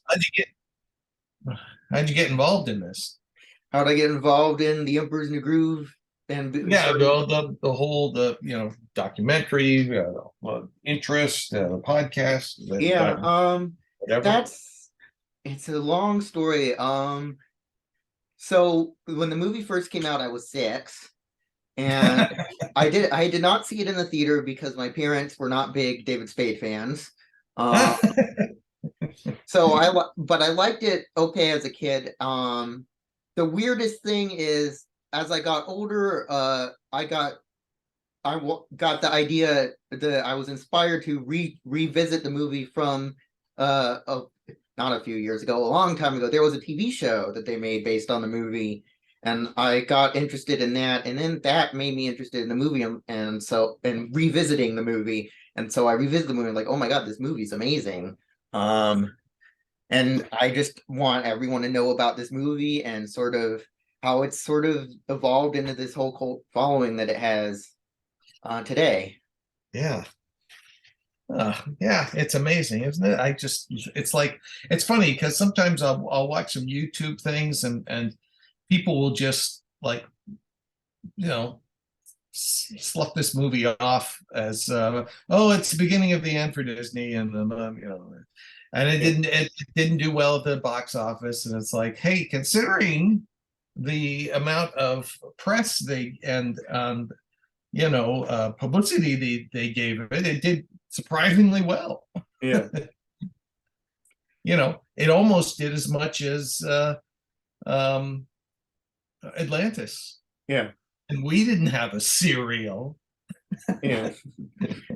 How'd you get how'd you get involved in this? How did I get involved in The Emperor's New Groove and Yeah, started? the whole documentary, interest, the podcast, Yeah, whatever. that's it's a long story. So when the movie first came out, I was 6, and I did not see it in the theater because my parents were not big David Spade fans. Uh, but I liked it okay as a kid. The weirdest thing is as I got older, got the idea that I was inspired to revisit the movie from a, not a few years ago, a long time ago. There was a TV show that they made based on the movie, and I got interested in that, and then that made me interested in the movie, and revisiting the movie, and so I revisited the movie, like, oh my god, this movie's amazing. Um, and I just want everyone to know about this movie and sort of how it's sort of evolved into this whole cult following that it has today. Yeah. Yeah, it's amazing, isn't it? It's like, it's funny because sometimes I'll watch some YouTube things and people will just like, you know, slough this movie off as, oh, it's the beginning of the end for Disney, and and it didn't do well at the box office, and it's like, hey, considering the amount of press they and publicity they gave it did surprisingly well. Yeah. It almost did as much as um, Atlantis, Yeah. and we didn't have a serial. Yeah.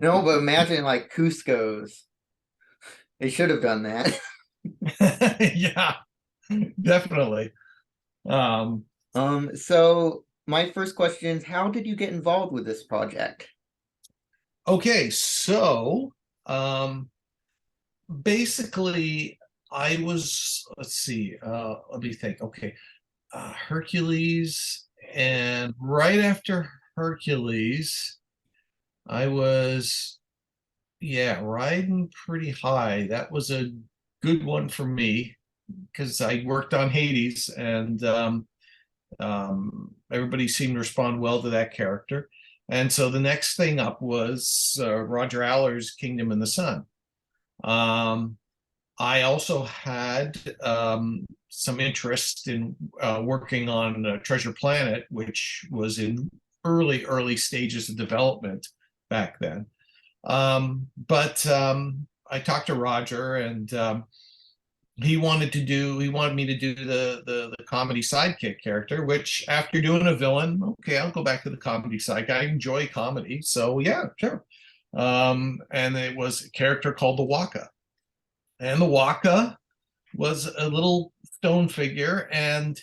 No, but imagine like Cusco's. They should have done that. Yeah, definitely. Um, So my first question is, how did you get involved with this project? okay, so um, basically, I was, let's see, let me think. Okay, Hercules, and right after Hercules, I was, yeah, riding pretty high. That was a good one for me because I worked on Hades, and everybody seemed to respond well to that character. And so the next thing up was Roger Aller's Kingdom in the Sun. Um, I also had some interest in working on Treasure Planet, which was in early stages of development back then. But I talked to Roger, and he wanted me to do the comedy sidekick character, which after doing a villain, okay, I'll go back to the comedy side. I enjoy comedy, so yeah, sure. And it was a character called the Waka, and the Waka was a little stone figure. And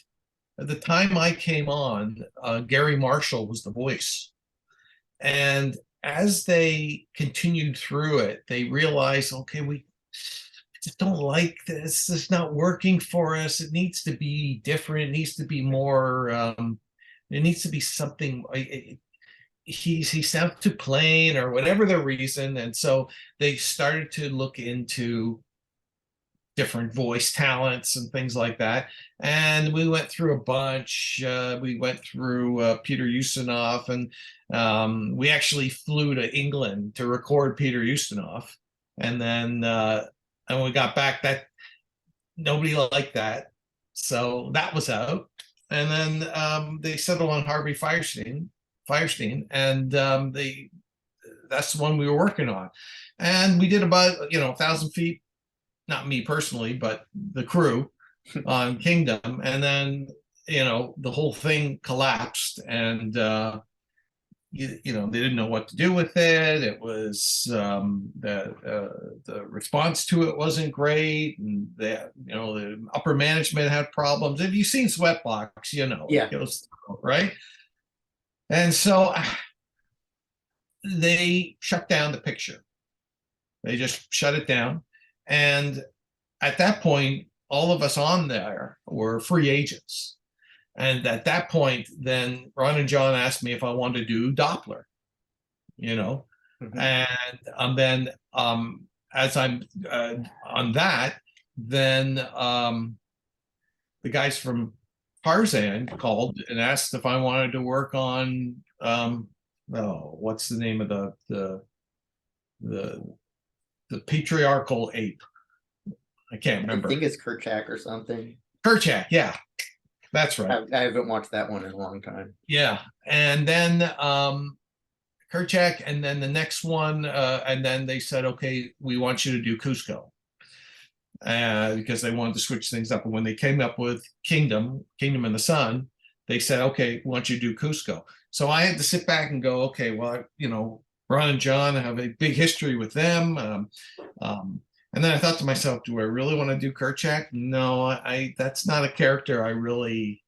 at the time I came on, Gary Marshall was the voice. And as they continued through it, they realized, okay, we just don't like this. It's not working for us. It needs to be different. It needs to be more. It needs to be something. He sounds too plain, or whatever the reason. And so they started to look into different voice talents and things like that. And we went through a bunch. We went through Peter Ustinov, and we actually flew to England to record Peter Ustinov. And then and when we got back, that nobody liked that, so that was out. And then they settled on Harvey Firestein, and they that's the one we were working on. And we did about 1,000 feet, not me personally, but the crew on Kingdom. And then, the whole thing collapsed, and they didn't know what to do with it. It was the response to it wasn't great, and the upper management had problems. If you've seen Sweatbox, it Yeah. goes right. And so they shut down the picture. They just shut it down. And at that point, all of us on there were free agents. And at that point, then Ron and John asked me if I wanted to do Doppler, you know, Mhm. and then as I'm on that, then the guys from Tarzan called and asked if I wanted to work on oh, what's the name of the the patriarchal ape? I can't I remember. think it's Kerchak or something. Kerchak, yeah, that's right. I haven't watched that one in a long time. Yeah, and then Kerchak, and then the next one, and then they said, okay, we want you to do Cusco. Because they wanted to switch things up. And when they came up with Kingdom in the Sun, they said, okay, we want you to do Cusco. So I had to sit back and go, okay, well, you know, Ron and John have a big history with them. And then I thought to myself, do I really want to do Kerchak? No, that's not a character I really,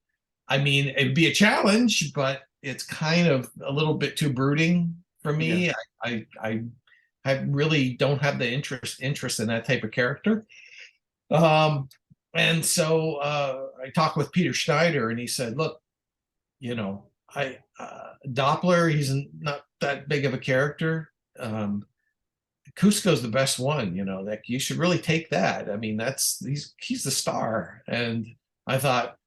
I mean, it'd be a challenge, but it's kind of a little bit too brooding for me. Yeah. I really don't have the interest in that type of character. And so I talked with Peter Schneider, and he said, look, you know, Doppler, he's not that big of a character. Cusco's the best one, you know, that you should really take that. I mean, he's the star. And I thought,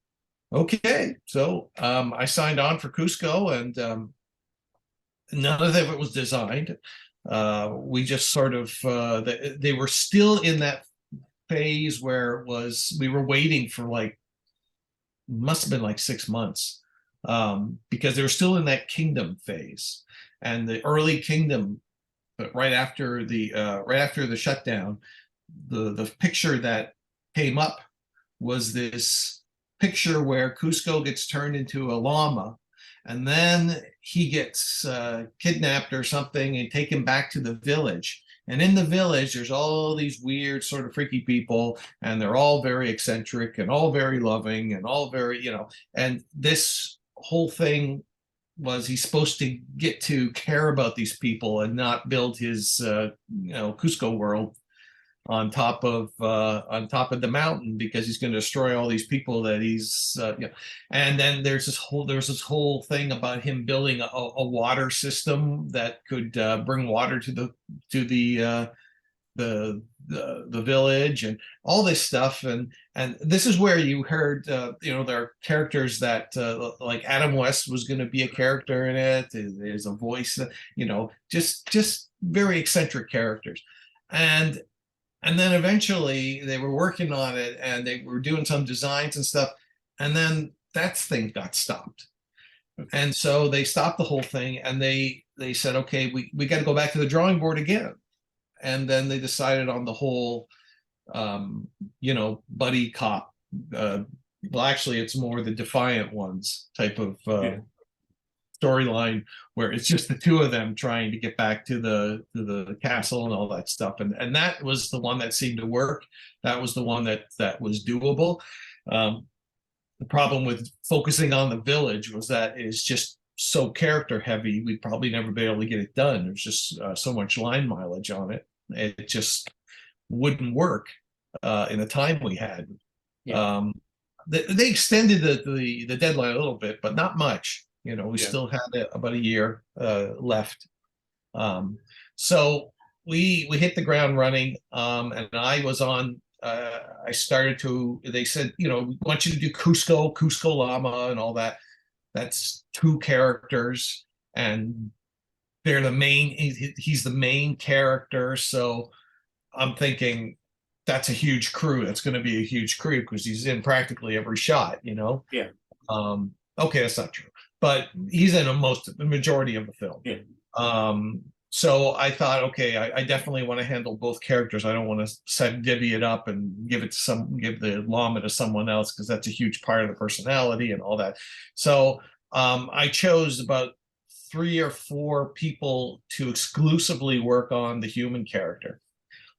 okay. So I signed on for Cusco, and none of it was designed. We just sort of they were still in that phase where we were waiting for like, must have been like 6 months, because they were still in that Kingdom phase, and the early Kingdom, but right after the shutdown, the picture that came up was this picture where Cusco gets turned into a llama, and then he gets kidnapped or something and taken back to the village. And in the village, there's all these weird, sort of freaky people, and they're all very eccentric and all very loving and all very, you know, and this whole thing was he's supposed to get to care about these people and not build his, Cusco world on top of the mountain, because he's going to destroy all these people that he's and then there's this whole thing about him building a water system that could bring water to the village and all this stuff. And this is where you heard there are characters that like Adam West was going to be a character in it. There's a voice, just very eccentric characters. And then eventually they were working on it, and they were doing some designs and stuff. And then that thing got stopped. And so they stopped the whole thing, and they said, okay, we got to go back to the drawing board again. And then they decided on the whole, buddy cop. Well, actually, it's more the Defiant Ones type of storyline, where it's just the two of them trying to get back to the castle and all that stuff. And that was the one that seemed to work. That was the one that was doable. The problem with focusing on the village was that it's just so character heavy. We'd probably never be able to get it done. There's just so much line mileage on it. It just wouldn't work in the time we had. Yeah. They extended the deadline a little bit, but not much. We still had about a year left. So we hit the ground running, and I was on. I started to. They said, we want you to do Cusco Llama, and all that. That's 2 characters, and they're the main. He's the main character, so I'm thinking that's a huge crew. That's going to be a huge crew because he's in practically every shot. Yeah. Okay, that's not true, but he's in the majority of the film. Yeah. So I thought, okay, I definitely want to handle both characters. I don't want to divvy it up and give the llama to someone else, because that's a huge part of the personality and all that. So I chose about 3 or 4 people to exclusively work on the human character.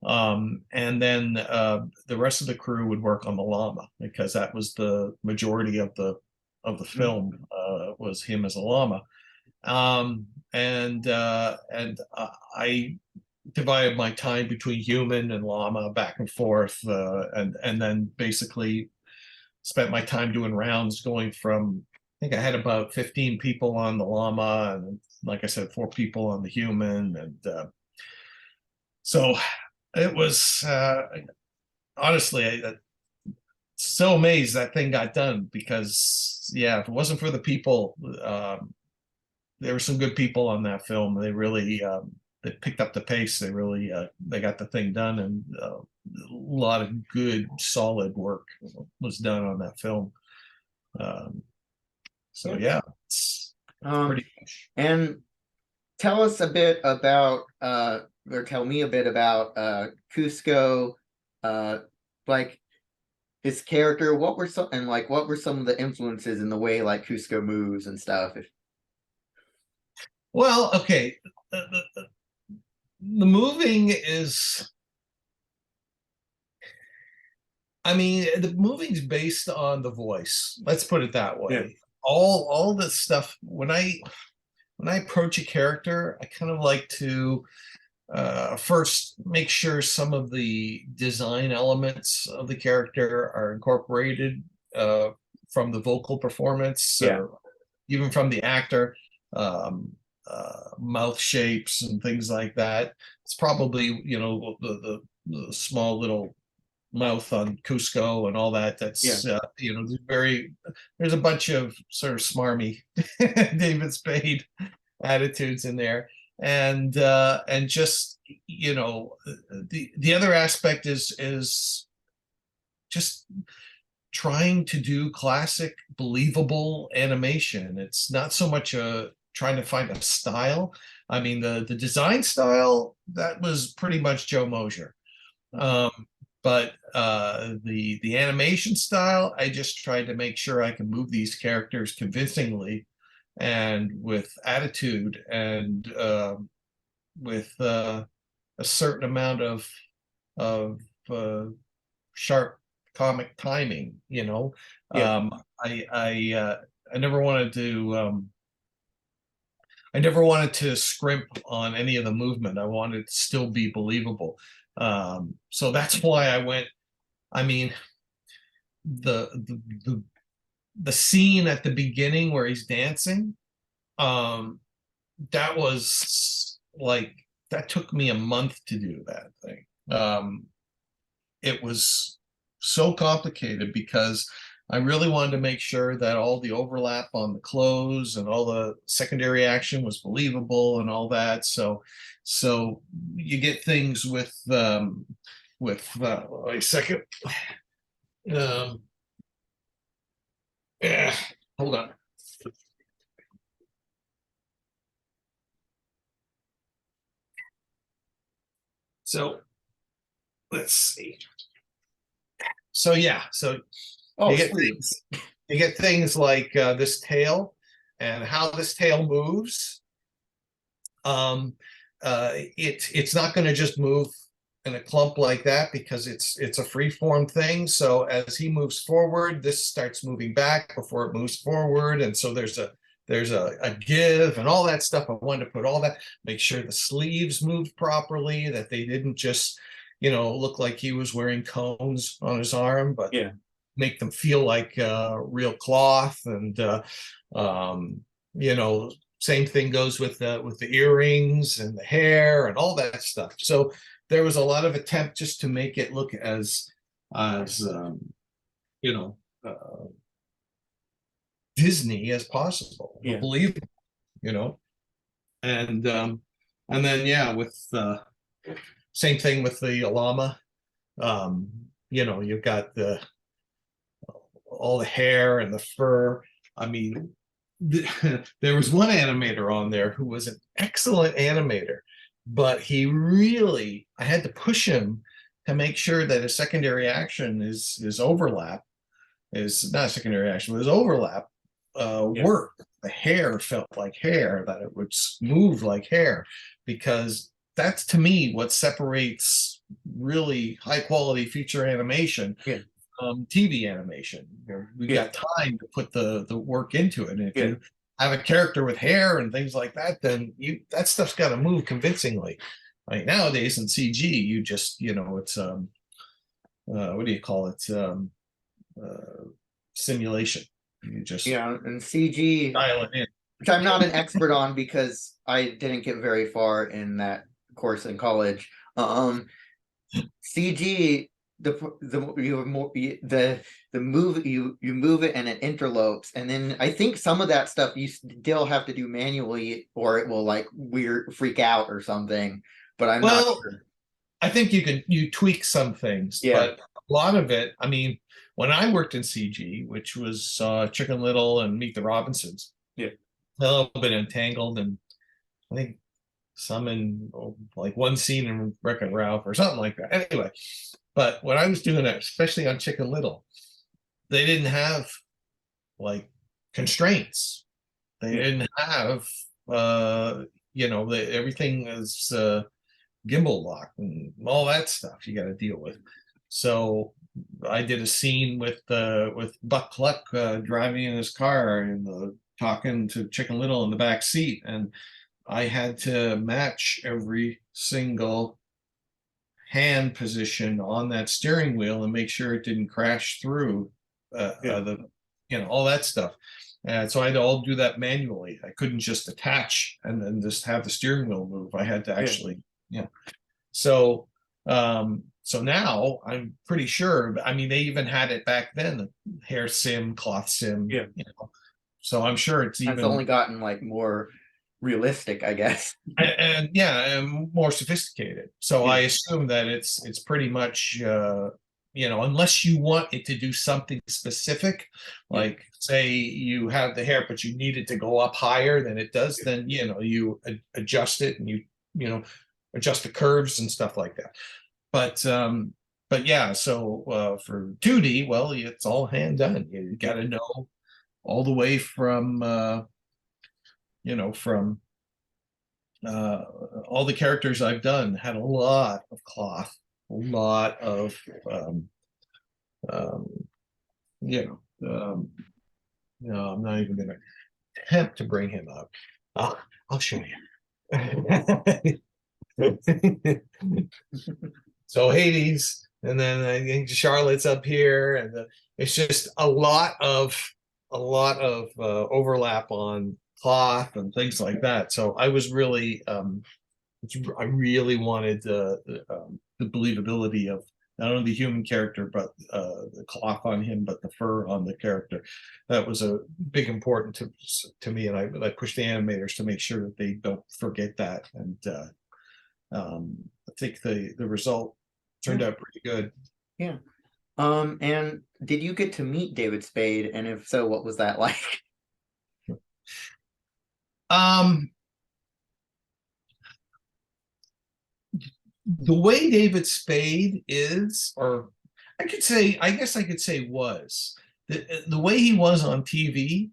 And then the rest of the crew would work on the llama, because that was the majority of the film, was him as a llama. And I divided my time between human and llama back and forth, and then basically spent my time doing rounds, going from, I think I had about 15 people on the llama, and like I said, 4 people on the human. And so it was honestly, I'm so amazed that thing got done because, yeah, if it wasn't for the people, there were some good people on that film. They really they picked up the pace. They really they got the thing done, and a lot of good, solid work was done on that film. Um, so yeah, it's Um, pretty. and tell us a bit about or tell me a bit about Kuzco, like his character. What were some and like what were some of the influences in the way like Kuzco moves and stuff? Well, okay. The moving is, I mean, the moving's based on the voice. Let's put it that way. Yeah. All the stuff when I approach a character, I kind of like to first make sure some of the design elements of the character are incorporated from the vocal performance, Yeah. even from the actor, mouth shapes and things like that. It's probably, you know, the small little mouth on Cusco and all that. That's you know, there's a bunch of sort of smarmy David Spade attitudes in there, and just, you know, the other aspect is just trying to do classic believable animation. It's not so much trying to find a style. I mean, the design style, that was pretty much Joe Mosier. But the animation style, I just tried to make sure I can move these characters convincingly and with attitude, and with a certain amount of sharp comic timing. You know, Yeah. I never wanted to I never wanted to scrimp on any of the movement. I wanted it to still be believable. So that's why I went. I mean, the the the, the scene at the beginning where he's dancing, um, that was like, that took me a month to do that thing. It was so complicated because I really wanted to make sure that all the overlap on the clothes and all the secondary action was believable and all that. So you get things with wait a second. Um, yeah, hold on. So let's see. So yeah, so Oh, you get sweet. things, you get things like this tail and how this tail moves. It's not going to just move in a clump like that because it's a free form thing. So as he moves forward, this starts moving back before it moves forward, and so there's a give and all that stuff. I wanted to put all that, make sure the sleeves moved properly, that they didn't just, you know, look like he was wearing cones on his arm, but Yeah. make them feel like real cloth. And you know, same thing goes with the earrings and the hair and all that stuff. So there was a lot of attempt just to make it look as you know, Disney as possible, Yeah. believable, you know. And then yeah, with same thing with the llama. You know, you've got all the hair and the fur. I mean, there was one animator on there who was an excellent animator, but he really, I had to push him to make sure that his secondary action is overlap, is not secondary action, but his overlap work. The hair felt like hair, that it would move like hair, because that's to me what separates really high quality feature animation, TV animation. We got time to put the work into it. And if you have a character with hair and things like that, then that stuff's got to move convincingly. Like nowadays in CG, you just, you know, it's what do you call it? Simulation. You just and CG, dial it in. which I'm not an expert on because I didn't get very far in that course in college. CG you have more the move you move it and it interlopes, and then I think some of that stuff you still have to do manually or it will like weird freak out or something, but I'm not Well, sure. I think you tweak some things, Yeah, but a lot of it, I mean, when I worked in CG, which was Chicken Little and Meet the Robinsons, yeah, a little bit Entangled, and I think some in like one scene in Wreck-It Ralph or something like that. Anyway, but when I was doing it, especially on Chicken Little, they didn't have like constraints. They yeah, didn't have everything is gimbal lock and all that stuff you got to deal with. So I did a scene with Buck Cluck driving in his car and talking to Chicken Little in the back seat, and I had to match every single hand position on that steering wheel and make sure it didn't crash through yeah, the all that stuff. And so I had to all do that manually. I couldn't just attach and then just have the steering wheel move. I had to yeah, actually, so so now I'm pretty sure. I mean, they even had it back then, the hair sim, cloth sim, yeah. So I'm sure it's And it's even only gotten like more realistic, I guess. and yeah, and more sophisticated. So Yeah, I assume that it's pretty much unless you want it to do something specific, yeah, like say you have the hair but you need it to go up higher than it does, then you adjust it and you know adjust the curves and stuff like that. But yeah, so for 2D, well, it's all hand done. You got yeah. to know all the way from from uh, all the characters I've done had a lot of cloth, a lot of um, no, I'm not even going to attempt to bring him up. I'll show you. So Hades, and then I think Charlotte's up here, and it's just a lot of overlap on cloth and things like that. So I was really I really wanted the believability of not only the human character, but the cloth on him, but the fur on the character. That was a big important to me, and I pushed the animators to make sure that they don't forget that. And I think the result turned Yeah, out pretty good. yeah. And did you get to meet David Spade? And if so, what was that like? Um, the way David Spade is, or I guess I could say was the way he was on TV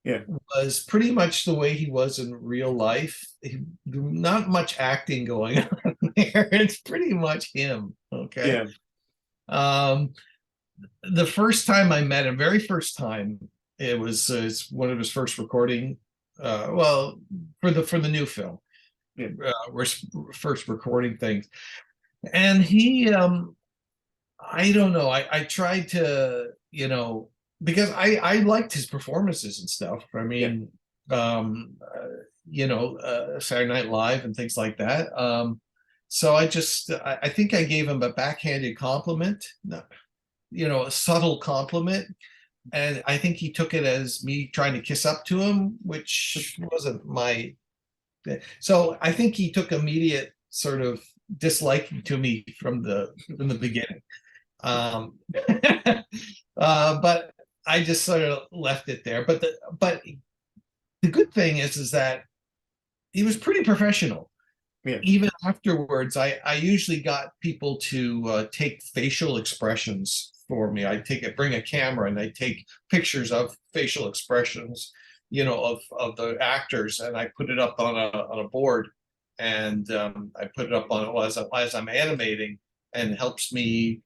Yeah, was pretty much the way he was in real life. Not much acting going on there. It's pretty much him. Okay. yeah, Um, the first time I met him, very first time, it was it's one of his first recording. Well, for the new film, yeah, we're first recording things, and he I don't know. I tried to, because I liked his performances and stuff. I yeah, mean, Saturday Night Live and things like that. So I think I gave him a backhanded compliment, a subtle compliment. And I think he took it as me trying to kiss up to him, which wasn't my. So I think he took immediate sort of disliking to me from the beginning. Um, but I just sort of left it there. But the good thing is that he was pretty professional. yeah, Even afterwards, I usually got people to take facial expressions for me. Bring a camera, and I take pictures of facial expressions, of the actors, and I put it up on a board, and I put it up on as I'm animating, and it helps me,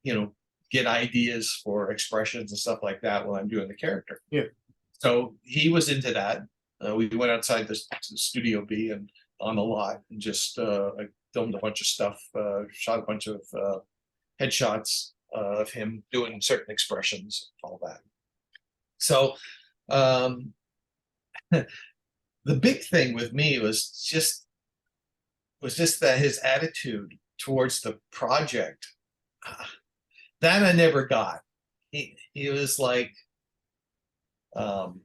get ideas for expressions and stuff like that while I'm doing the character. yeah, So he was into that. We went outside the Studio B and on the lot and just I filmed a bunch of stuff, shot a bunch of headshots of him doing certain expressions, all that. So um, the big thing with me was just that his attitude towards the project. That I never got. He was like, um,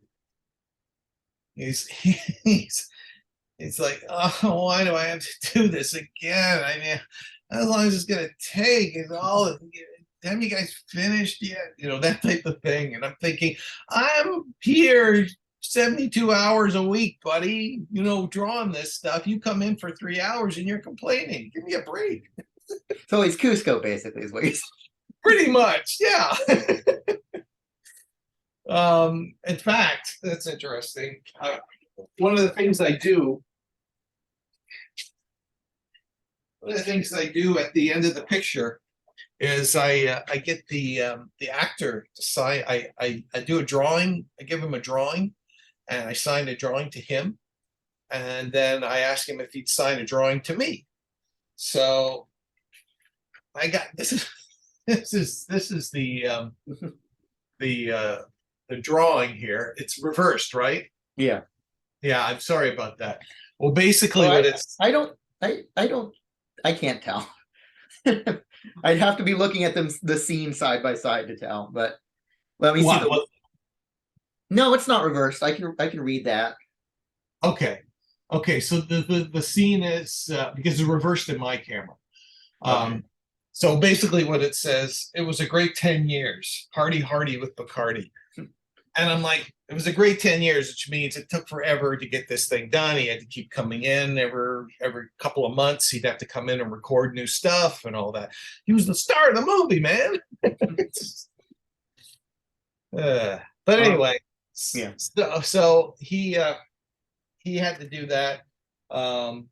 he's he's like, oh, why do I have to do this again? I mean, how long is this gonna take? Is all have you guys finished yet? You know, that type of thing. And I'm thinking, I'm here 72 hours a week, buddy, you know, drawing this stuff. You come in for 3 hours and you're complaining. Give me a break. So he's Kuzco, basically, is what you're saying. Pretty much, yeah. In fact, that's interesting. One of the things I do, one of the things I do at the end of the picture is I get the actor to sign. I do a drawing. I give him a drawing, and I sign a drawing to him, and then I ask him if he'd sign a drawing to me. So I got this is this is the drawing here. It's reversed, right? Yeah. Yeah, I'm sorry about that. Well, basically, Well, what it's I can't tell. I'd have to be looking at them the scene side by side to tell. But let me see. what? No, it's not reversed. I can read that. Okay, okay. So the scene is because it's reversed in my camera. Okay. So basically, what it says, it was a great 10 years, hardy hardy with Bacardi. And I'm like, it was a great 10 years, which means it took forever to get this thing done. He had to keep coming in every couple of months. He'd have to come in and record new stuff and all that. He was the star of the movie, man. But anyway, yeah. So he had to do that. And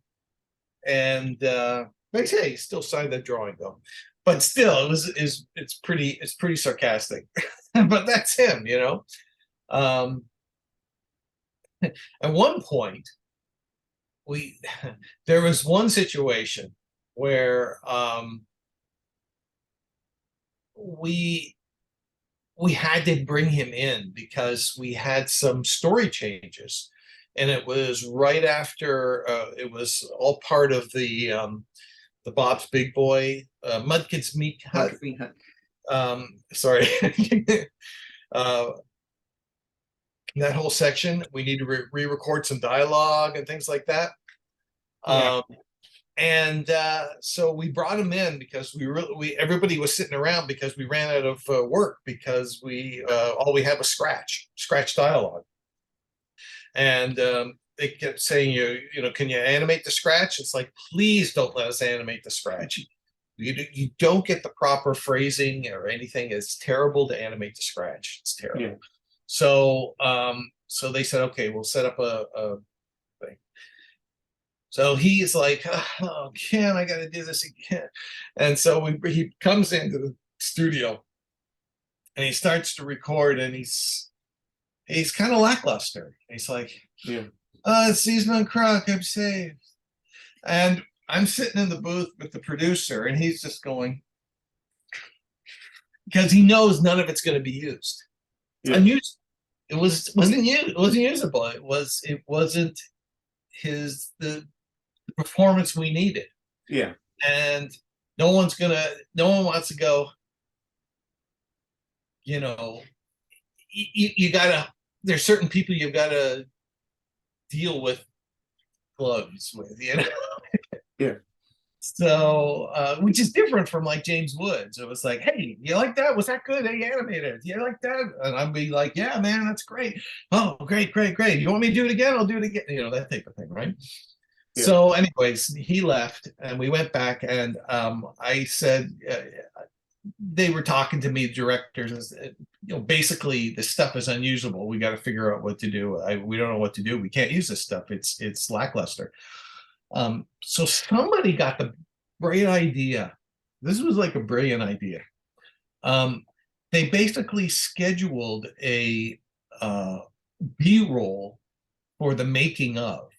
they say he still signed that drawing though. But still, it's pretty sarcastic. But that's him, you know. At one point, there was one situation where we had to bring him in because we had some story changes, and it was right after it was all part of the Bob's Big Boy Mudkid's Meat Hut. Sorry. That whole section, we need to re-record some dialogue and things like that. Yeah. And so we brought him in because everybody was sitting around because we ran out of work because all we had was scratch dialogue. And they kept saying, you know, can you animate the scratch? It's like, please don't let us animate the scratch. You don't get the proper phrasing or anything. It's terrible to animate the scratch. It's terrible. Yeah. So they said, okay, we'll set up a thing. So he's like, oh, Ken, I got to do this again. And so he comes into the studio and he starts to record, and he's kind of lackluster. He's like, yeah, it's season Croc, I'm saved. And I'm sitting in the booth with the producer, and he's just going, because he knows none of it's going to be used. Yeah. Unused. It wasn't usable. It wasn't the performance we needed. Yeah. And no one wants to go, you know, you gotta, there's certain people you've got to deal with gloves with, you know. Yeah. So, which is different from like James Woods. It was like, hey, you like that? Was that good? Hey, animated. You like that? And I'd be like, yeah, man, that's great. Oh, great. You want me to do it again? I'll do it again. You know, that type of thing, right? Yeah. So anyways, he left and we went back, and I said, they were talking to me, directors, you know, basically this stuff is unusable. We got to figure out what to do. We don't know what to do. We can't use this stuff. It's lackluster. So somebody got the great idea. This was like a brilliant idea. They basically scheduled a B-roll for the making of,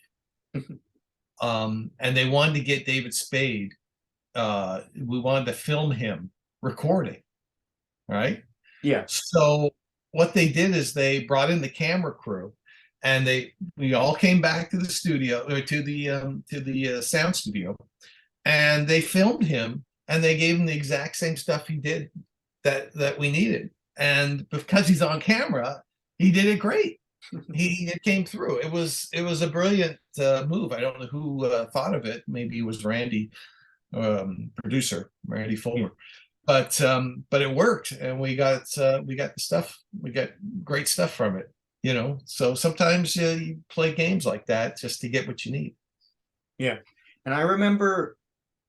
and they wanted to get David Spade. We wanted to film him recording, right? Yeah. So what they did is they brought in the camera crew, and we all came back to the studio, or to the sound studio, and they filmed him, and they gave him the exact same stuff he did that we needed. And because he's on camera, he did it great. It came through. It was a brilliant move. I don't know who thought of it. Maybe it was Randy, producer Randy Fulmer. But it worked, and we got the stuff. We got great stuff from it. So sometimes you play games like that just to get what you need. Yeah. And I remember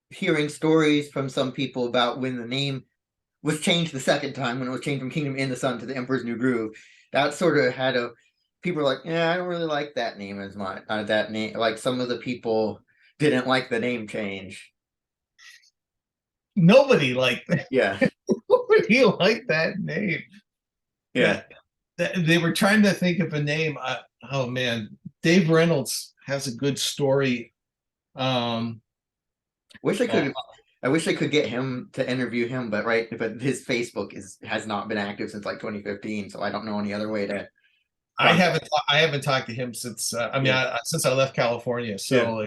hearing stories from some people about when the name was changed the second time, when it was changed from Kingdom in the Sun to the Emperor's New Groove. That sort of had a people were like, yeah, I don't really like that name as much. That name, like some of the people didn't like the name change. Nobody liked that. Yeah. Nobody liked that name. Yeah. They were trying to think of a name. Oh man, Dave Reynolds has a good story. Wish I could. I wish I could get him to interview him, but his Facebook has not been active since like 2015, so I don't know any other way to. I haven't talked to him since since I left California, so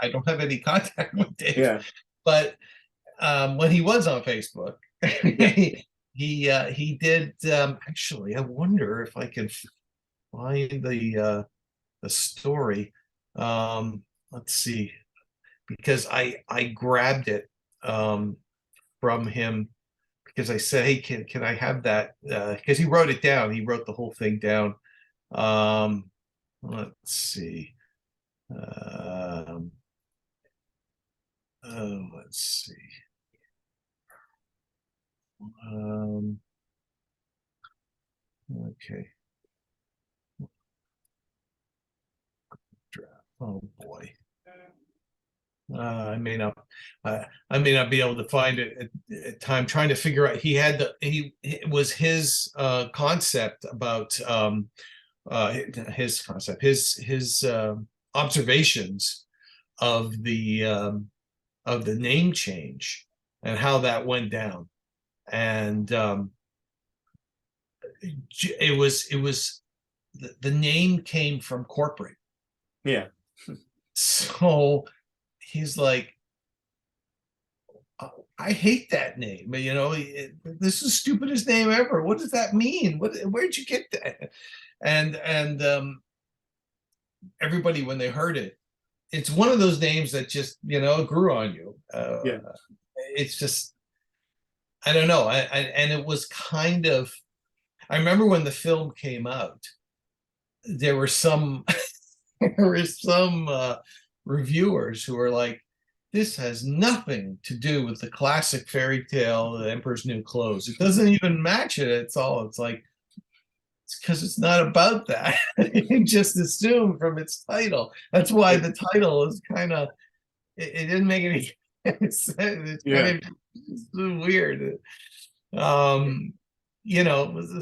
I don't have any contact with Dave. Yeah. But when he was on Facebook, he did actually. I wonder if I can find the story. Let's see, because I grabbed it from him, because I said, hey, can I have that? Because he wrote it down. He wrote the whole thing down. Let's see. Let's see. Okay. Oh boy. I may not be able to find it at time, trying to figure out. It was his concept about his observations of the name change and how that went down. And it was the name came from corporate. Yeah. So he's like, I hate that name, but this is the stupidest name ever. What does that mean? Where'd you get that? And everybody, when they heard it, it's one of those names that just grew on you. It's just, I don't know. And it was kind of, I remember when the film came out, there were some reviewers who were like, this has nothing to do with the classic fairy tale, The Emperor's New Clothes. It doesn't even match it. It's like, it's because it's not about that. You just assume from its title. That's why the title is kind of, it didn't make any sense. It's kind of weird.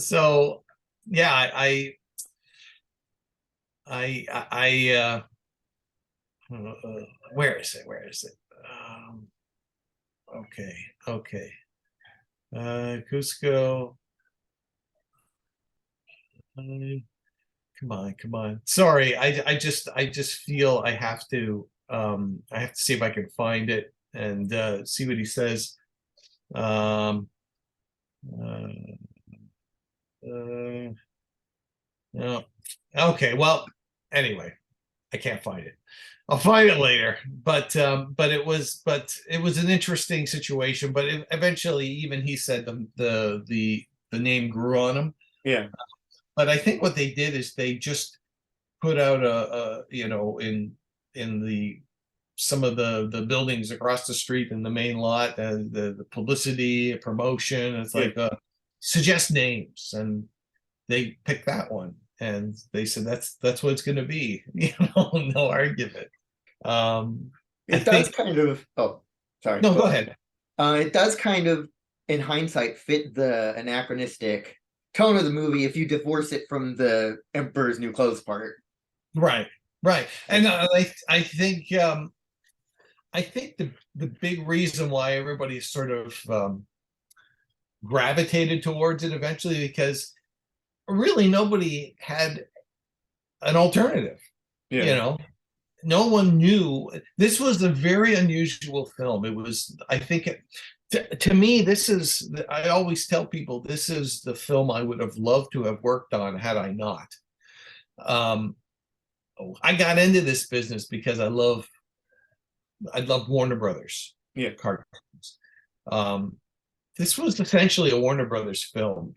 So yeah, I where is it? Okay. Kuzco. Come on. Sorry, I just feel I have to see if I can find it and see what he says. No. Okay, well, anyway, I can't find it. I'll find it later. But it was an interesting situation. But eventually, even he said the name grew on him. Yeah. But I think what they did is they just put out in the some of the buildings across the street in the main lot, the publicity, promotion. It's like suggest names, and they picked that one, and they said that's what it's going to be. No argument. It does kind of. Oh, sorry. No, go ahead. It does kind of, in hindsight, fit the anachronistic tone of the movie if you divorce it from the Emperor's New Clothes part. Right. And I think the big reason why everybody sort of gravitated towards it eventually, because really nobody had an alternative. No one knew. This was a very unusual film. It was, I think, To me, this is, I always tell people, this is the film I would have loved to have worked on had I not. Um, I got into this business because I love Warner Brothers cartoons. This was essentially a Warner Brothers film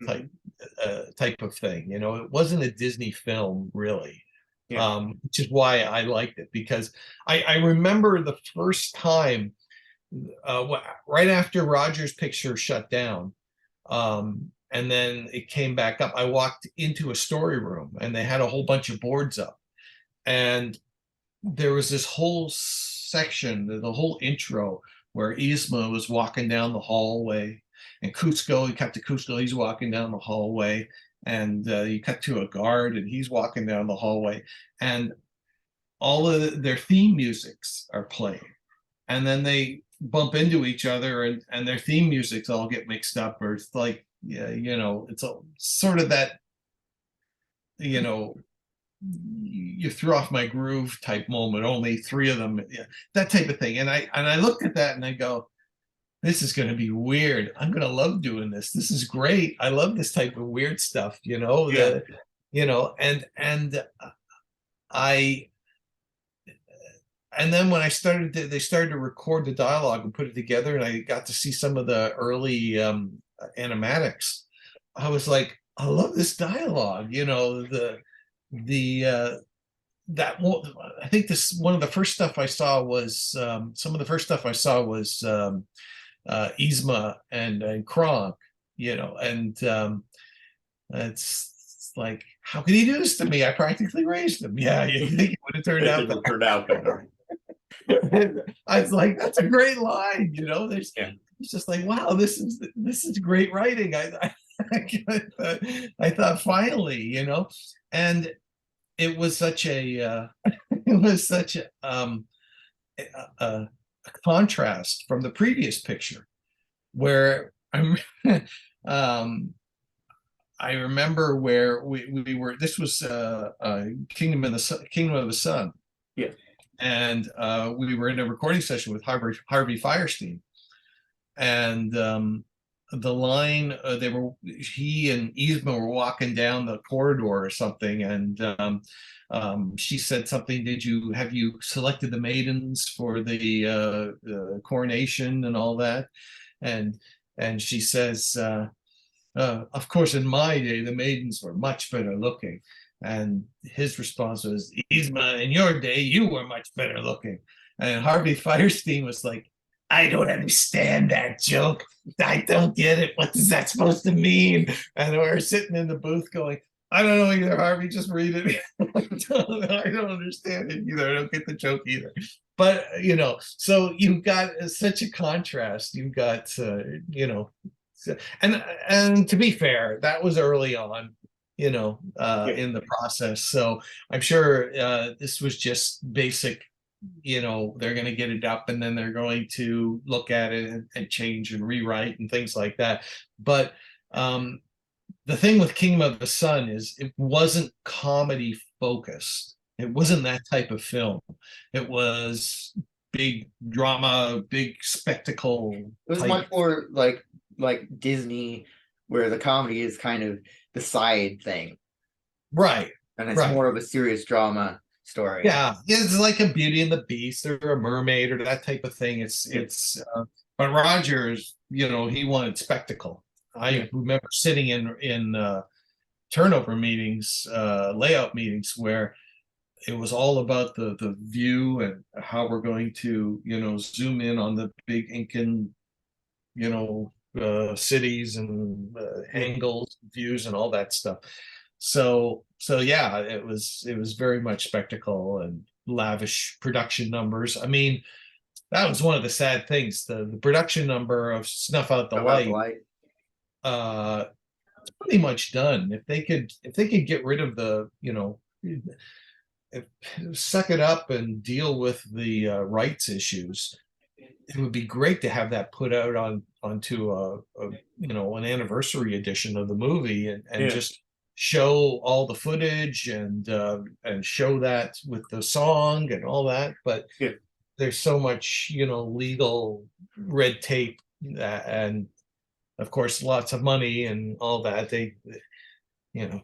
type of thing. You know, it wasn't a Disney film really. Which is why I liked it, because I remember the first time, right after Roger's picture shut down, and then it came back up. I walked into a story room and they had a whole bunch of boards up, and there was this whole section, the whole intro, where Yzma was walking down the hallway, and Kuzco, you cut to Kuzco, he's walking down the hallway, and you cut to a guard, and he's walking down the hallway, and all of their theme musics are playing, and then they bump into each other, and their theme musics all get mixed up, or it's like, yeah, you know, it's a sort of that, you know, you threw off my groove type moment, only three of them, yeah, that type of thing. And I looked at that and I go, this is going to be weird. I'm going to love doing this. This is great. I love this type of weird stuff, you know, you know, I, and then when they started to record the dialogue and put it together, and I got to see some of the early animatics. I was like, I love this dialogue, you know, that I think this one of the first stuff I saw was some of the first stuff I saw was Yzma and Kronk, you know, and it's like, how could he do this to me? I practically raised him. Yeah, you think it would have turned out better. Turned out better. I was like, that's a great line, you know. It's just like, wow, this is great writing. I thought finally, you know, and it was such a a contrast from the previous picture, where I'm I remember where we were. This was Kingdom of the Sun. Yeah. And we were in a recording session with Harvey Fierstein, and the line he and Yzma were walking down the corridor or something, and she said something. Have you selected the maidens for the coronation and all that? And she says, of course, in my day, the maidens were much better looking. And his response was, Yzma, in your day, you were much better looking. And Harvey Fierstein was like, I don't understand that joke. I don't get it. What is that supposed to mean? And we're sitting in the booth going, I don't know either, Harvey, just read it. I don't understand it either. I don't get the joke either. But, you know, so you've got such a contrast. You've got, you know, and to be fair, that was early on, you know, in the process. So I'm sure this was just basic, you know, they're going to get it up and then they're going to look at it and change and rewrite and things like that. But the thing with Kingdom of the Sun is it wasn't comedy focused. It wasn't that type of film. It was big drama, big spectacle. It was much more like Disney, where the comedy is kind of the side thing, right? And it's more of a serious drama story. Yeah, it's like a Beauty and the Beast or a Mermaid or that type of thing. But Rogers, you know, he wanted spectacle. I remember sitting in turnover meetings, layout meetings, where it was all about the view and how we're going to, you know, zoom in on the big Incan, you know, cities and angles, views, and all that stuff. So yeah, it was very much spectacle and lavish production numbers. I mean, that was one of the sad things. The production number of Snuff Out the Light, it's pretty much done. If they could get rid of the, you know, suck it up and deal with the rights issues, it would be great to have that put out onto a you know, an anniversary edition of the movie, and just show all the footage and show that with the song and all that. But there's so much, you know, legal red tape and of course lots of money and all that. They, you know,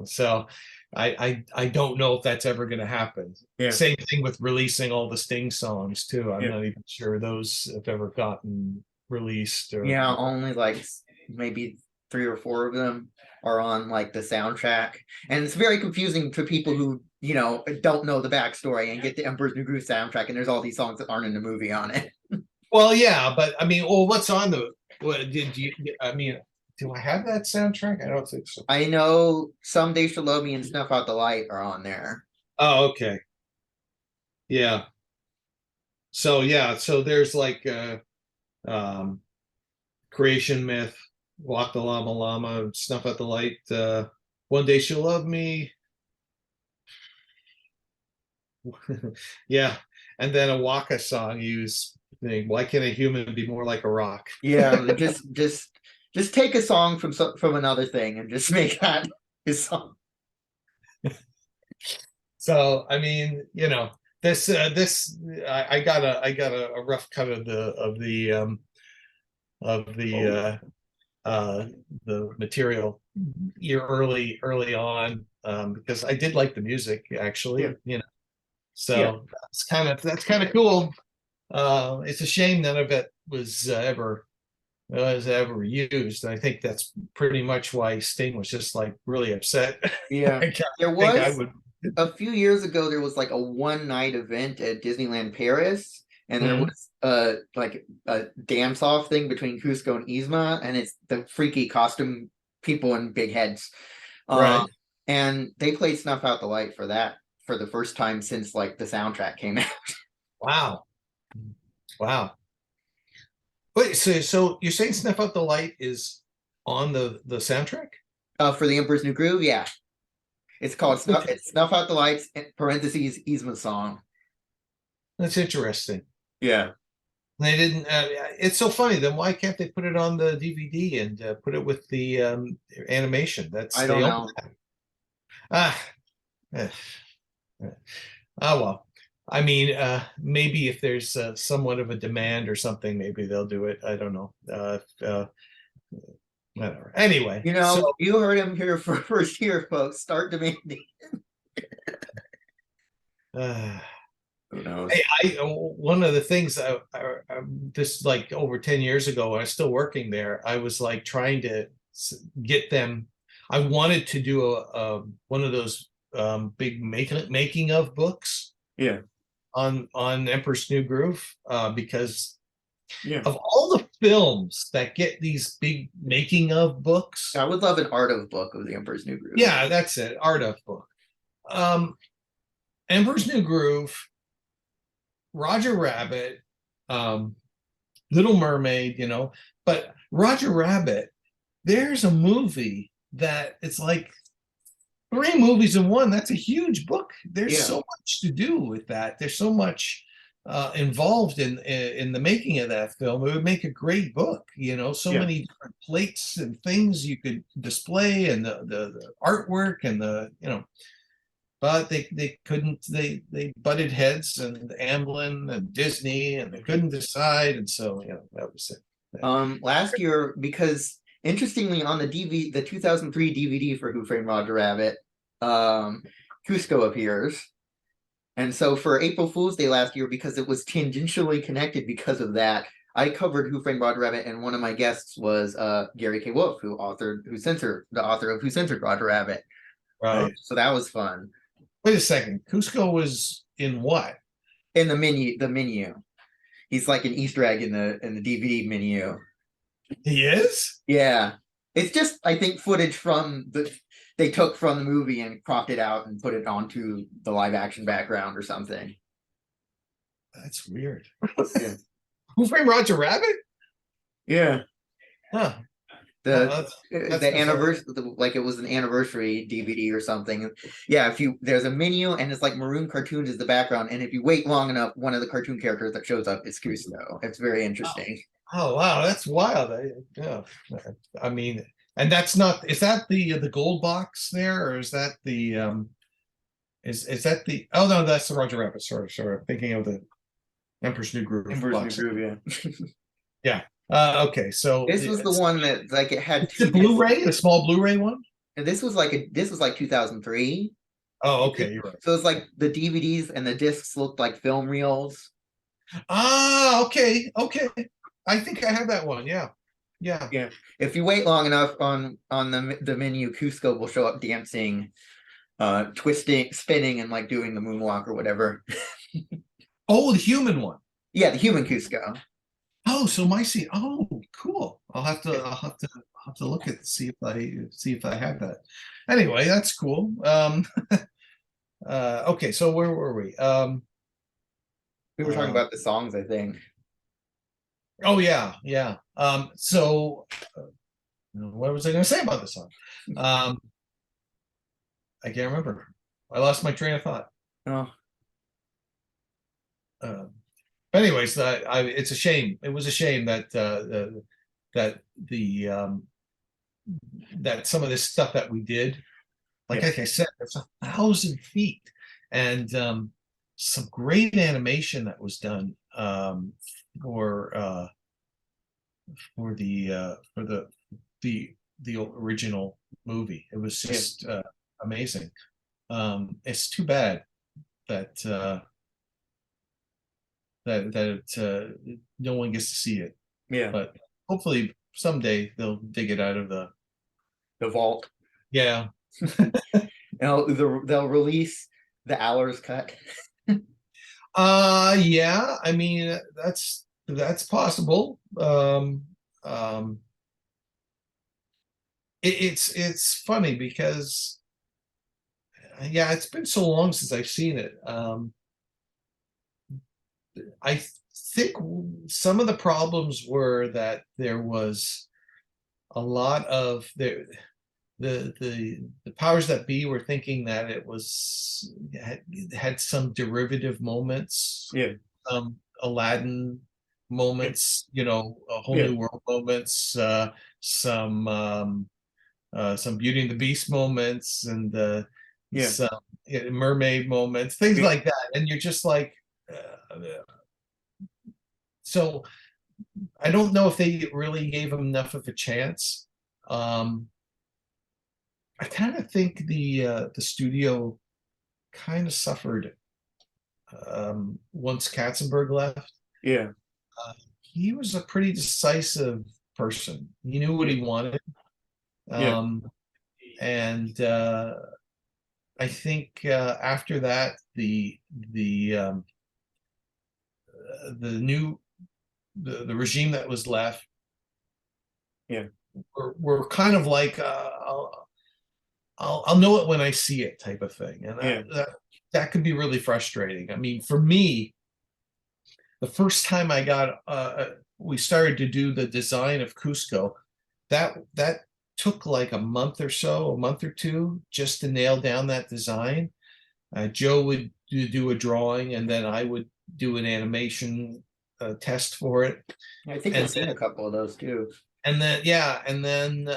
so I don't know if that's ever going to happen. Yeah. Same thing with releasing all the Sting songs too. I'm Yeah. not even sure those have ever gotten released or Yeah, only like maybe 3 or 4 of them are on like the soundtrack, and it's very confusing to people who don't know the backstory and get the Emperor's New Groove soundtrack, and there's all these songs that aren't in the movie on it. Well, yeah, but I mean, well, what's on the? What did you? I mean, do I have that soundtrack? I don't think so. I know Someday She'll Love Me and Snuff Out the Light are on there. Oh, okay. Yeah. So yeah, so there's like um Creation Myth, Walk the Llama Llama, Snuff at the Light, One Day She'll Love Me. Yeah. And then a Waka song used, why can't a human be more like a rock? Yeah, just take a song from another thing and just make that his song. So I mean, this I got a rough cut of the material early on, because I did like the music actually. Yeah. So Yeah. that's kind of cool. It's a shame none of it was ever used. I think that's pretty much why Sting was just like really upset. Yeah. I There think I was would. a few years ago, there was like a one-night event at Disneyland Paris, and there Mhm. was like a dance-off thing between Kuzco and Yzma, and it's the freaky costume people and big heads. Right. And they played Snuff Out the Light for that for the first time since like the soundtrack came out. Wow. Wow. Wait, so you're saying Snuff Out the Light is on the soundtrack? For the Emperor's New Groove, yeah. It's called Snuff Out the Lights, parentheses, Yzma song. That's interesting. Yeah. They didn't. It's so funny. Then why can't they put it on the DVD and put it with the animation? I don't know. Ah, eh, eh. Oh well. I mean, maybe if there's somewhat of a demand or something, maybe they'll do it. I don't know. Whatever. Anyway, so You heard him here first here, folks. Start demanding. Who knows? one of the things just like over 10 years ago, when I was still working there, I was like trying to get them. I wanted to do one of those big making of books. Yeah. On Emperor's New Groove, because Yeah. of all the films that get these big making of books, I would love an art of book of the Emperor's New Groove. yeah, that's it, art of book. Emperor's New Groove, Roger Rabbit, Little Mermaid, but Roger Rabbit, there's a movie that it's like 3 movies in one. That's a huge book. There's so much to do with that. There's so much involved in the making of that film. It would make a great book. So many different plates and things you could display, and the artwork and but they couldn't. They butted heads, and Amblin and Disney, and they couldn't decide, and so that was it. Last year, because interestingly, on the the 2003 DVD for Who Framed Roger Rabbit, Kuzco appears. And so for April Fool's Day last year, because it was tangentially connected because of that, I covered Who Framed Roger Rabbit, and one of my guests was Gary K. Wolf, the author of Who Censored Roger Rabbit. Right. So that was fun. Wait a second. Kuzco was in what? In the menu. He's like an Easter egg in the DVD menu. He is? Yeah. It's just, I think, footage they took from the movie and cropped it out and put it onto the live action background or something. That's weird. Yeah. Who Framed Roger Rabbit? Yeah. Huh. That's anniversary, like it was an anniversary DVD or something. Yeah, there's a menu and it's like maroon cartoons is the background, and if you wait long enough, one of the cartoon characters that shows up is Kuzco. It's very interesting. Oh wow, that's wild. I mean, and that's not. Is that the gold box there, or is that the is that the? Oh no, that's the Roger Rabbit. Sorry. I'm thinking of the Emperor's New Groove. Emperor's New Groove, yeah. Yeah. Okay, so This was the one that like it had it's a two discs. Blu-ray, a small Blu-ray one. And this was like 2003. Oh, okay, you're right. So it's like the DVDs and the discs looked like film reels. Ah, okay, okay. I think I have that one. Yeah, yeah. Yeah. If you wait long enough on the menu, Kuzco will show up dancing, twisting, spinning, and like doing the moonwalk or whatever. Oh, the human one. Yeah, the human Kuzco. Oh, so my scene. Oh, cool. I'll have to look at see if I have that. Anyway, that's cool. Okay, so where were we? We were talking about the songs, I think. Oh yeah, yeah. So what was I going to say about this song? Um, I can't remember. I lost my train of thought. Oh, Uh, anyways, it's a shame. It was a shame that that the that some of this stuff that we did, like I said, it's 1,000 feet, and some great animation that was done for the original movie. It was just amazing. It's too bad that no one gets to see it. yeah. But hopefully someday they'll dig it out of The vault. yeah. They'll release the hours cut. Yeah, I mean that's possible. It's funny because yeah, it's been so long since I've seen it. I think some of the problems were that there was a lot of the powers that be were thinking that it was had some derivative moments, Yeah. Aladdin moments, you know, a whole Yeah. new world moments, some Beauty and the Beast moments, and Yeah. some mermaid moments, things Yeah. like that, and you're just like, so I don't know if they really gave him enough of a chance. I kind of think the studio kind of suffered once Katzenberg left. Yeah. He was a pretty decisive person. He knew what he wanted. Yeah. And I think after that, the new the regime that was left, Yeah. were kind of like I'll know it when I see it type of thing, and Yeah. that could be really frustrating. I mean, for me, the first time I got we started to do the design of Cusco, that took like a month or so, a month or two, just to nail down that design. Joe would do a drawing, and then I would do an animation test for it. I think I've seen a couple of those too. And then yeah, and then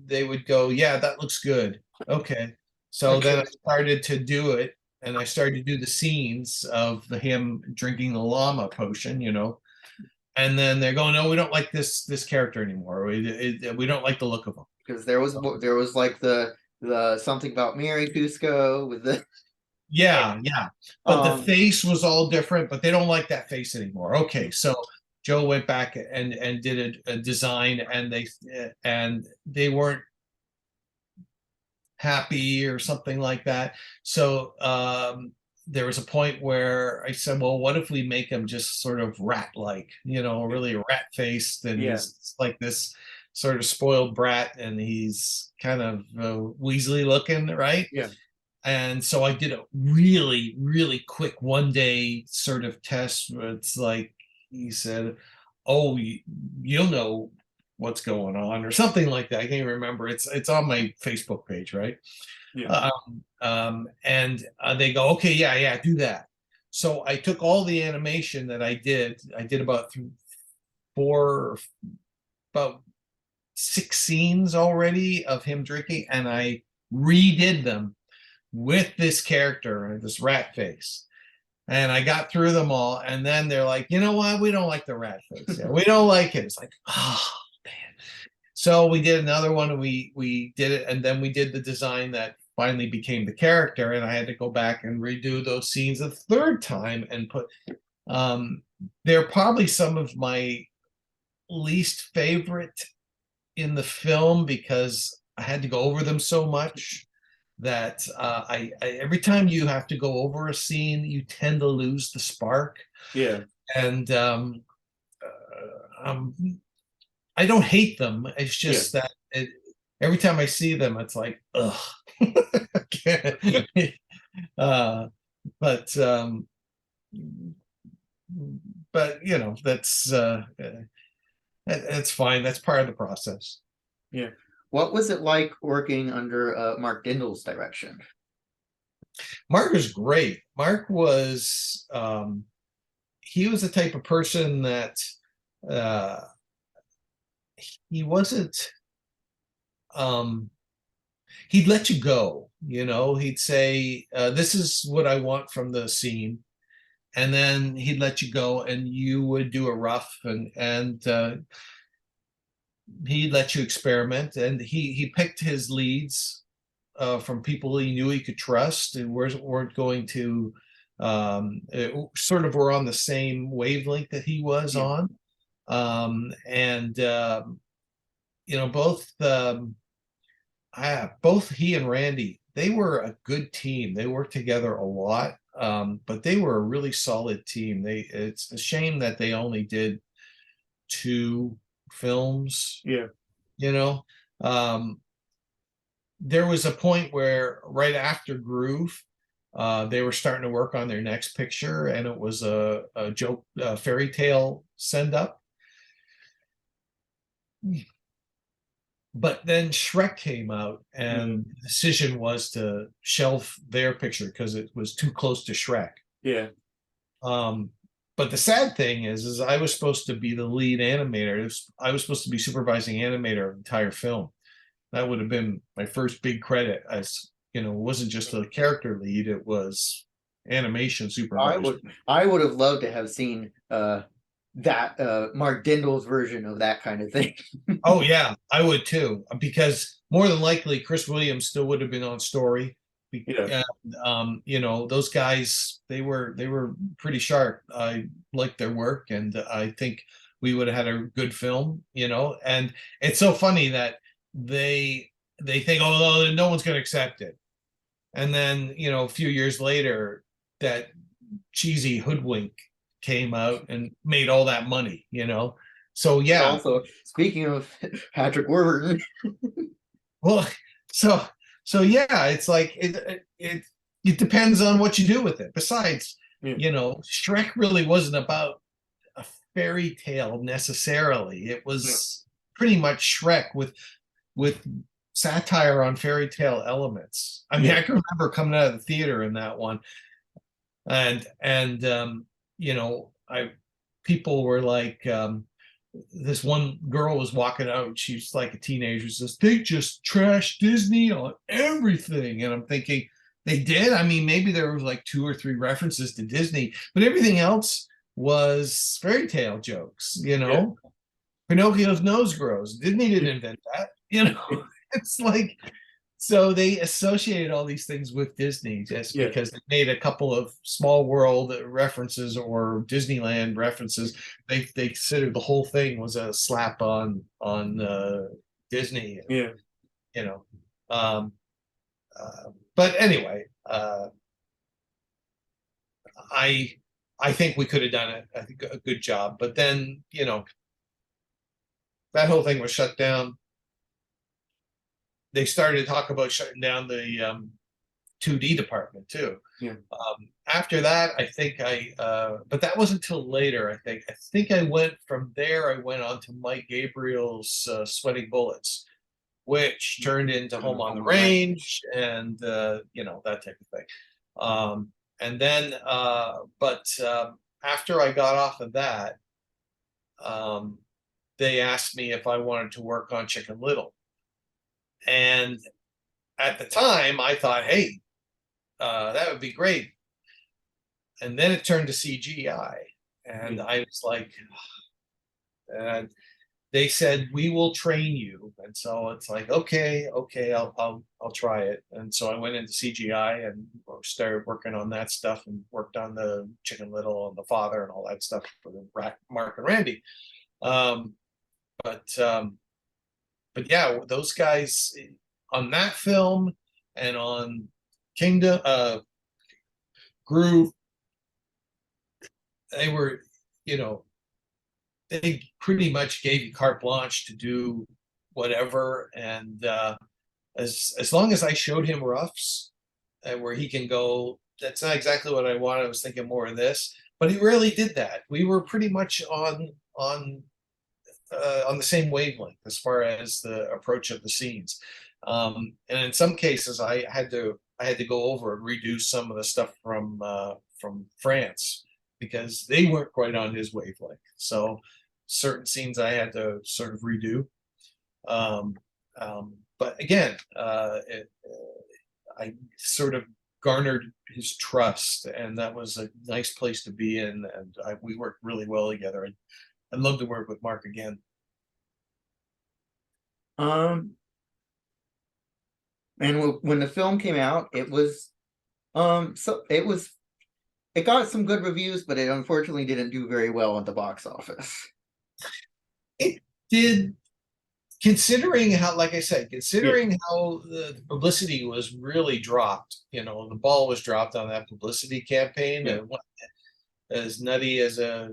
they would go, yeah, that looks good. Okay. So then I started to do it, and I started to do the scenes of him drinking the llama potion, you know. And then they're going, no, we don't like this character anymore. We don't like the look of him. Because there was like the something about Mary Cusco with the Yeah, yeah. But the face was all different, but they don't like that face anymore. Okay, so Joe went back and did a design, and they weren't happy or something like that. So there was a point where I said, well, what if we make him just sort of rat-like, you know, really rat-faced, and he's like this sort of spoiled brat, and he's kind of Weasley looking, right? Yeah. And so I did a really, really quick 1 day sort of test where it's like he said, oh, you'll know what's going on, or something like that. I can't remember. It's on my Facebook page, right? Yeah. And they go, okay, yeah, do that. So I took all the animation that I did about about 6 scenes already of him drinking, and I redid them with this character, this rat face. And I got through them all, and then they're like, you know what? We don't like the rat face. Yeah, we don't like it. It's like, oh man. So we did another one, and we did it, and then we did the design that finally became the character, and I had to go back and redo those scenes a third time and put. They're probably some of my least favorite in the film because I had to go over them so much that I every time you have to go over a scene, you tend to lose the spark. Yeah. And I don't hate them. It's just that every time I see them, it's like, ugh. uh, but you know, that's fine. That's part of the process. Yeah. What was it like working under Mark Dindal's direction? Mark was great. Mark was he was the type of person that uh, he wasn't he'd let you go, you know. He'd say, this is what I want from the scene, and then he'd let you go and you would do a rough, and he'd let you experiment, and he picked his leads from people he knew he could trust and weren't going to sort of were on the same wavelength that he was on. And you know, both he and Randy, they were a good team. They worked together a lot, but they were a really solid team. It's a shame that they only did 2 films. Yeah. You know, there was a point where right after Groove, they were starting to work on their next picture, and it was a joke, fairy tale send up. But then Shrek came out, and the decision was to shelve their picture because it was too close to Shrek. Yeah. But the sad thing is I was supposed to be the lead animator. I was supposed to be supervising animator of the entire film. That would have been my first big credit, as you know, it wasn't just a character lead, it was animation supervisor. I would have loved to have seen that Mark Dindal's version of that kind of thing. Oh yeah, I would too, because more than likely Chris Williams still would have been on story. And you know, those guys, they were pretty sharp. I liked their work, and I think we would have had a good film, you know. And it's so funny that they think, oh, no one's going to accept it, and then, you know, a few years later, that cheesy Hoodwink came out and made all that money, you know. So yeah. Also, speaking of Patrick Warburton, well, so yeah, it's like it depends on what you do with it. Besides, you know, Shrek really wasn't about a fairy tale necessarily. It was pretty much Shrek with satire on fairy tale elements. I mean, I can remember coming out of the theater in that one, and you know, people were like, this one girl was walking out, she's like a teenager, says they just trashed Disney on everything. And I'm thinking, they did? I mean, maybe there was like 2 or 3 references to Disney, but everything else was fairy tale jokes, you know. Pinocchio's nose grows. Disney didn't invent that, you know. It's like, so they associated all these things with Disney just because they made a couple of Small World references or Disneyland references. They considered the whole thing was a slap on Disney. Yeah. You know. But anyway, I think we could have done it. I think a good job. But then, you know, that whole thing was shut down. They started to talk about shutting down the 2D department too. After that, I think but that wasn't until later. I think I went from there. I went on to Mike Gabriel's Sweating Bullets, which turned into Home on the Range, and you know, that type of thing. And then, but after I got off of that, they asked me if I wanted to work on Chicken Little. And at the time, I thought, hey, that would be great. and then it turned to CGI, and I was like, and they said we will train you, and so it's like, okay, I'll try it. And so I went into CGI and started working on that stuff, and worked on the Chicken Little and the Father and all that stuff for the Mark and Randy. Um, but yeah, those guys on that film and on Kingdom, Groove, they were, you know, they pretty much gave you carte blanche to do whatever. And as long as I showed him roughs where he can go, that's not exactly what I wanted. I was thinking more of this, but he really did that. We were pretty much on the same wavelength as far as the approach of the scenes. And in some cases, I had to go over and redo some of the stuff from France, because they weren't quite on his wavelength. So certain scenes I had to sort of redo. But again, I sort of garnered his trust, and that was a nice place to be in. And we worked really well together. And I'd love to work with Mark again. And when the film came out, it was it got some good reviews, but it unfortunately didn't do very well at the box office. It did, considering how, like I said, considering how the publicity was really dropped. You know, the ball was dropped on that publicity campaign. And what, as nutty as a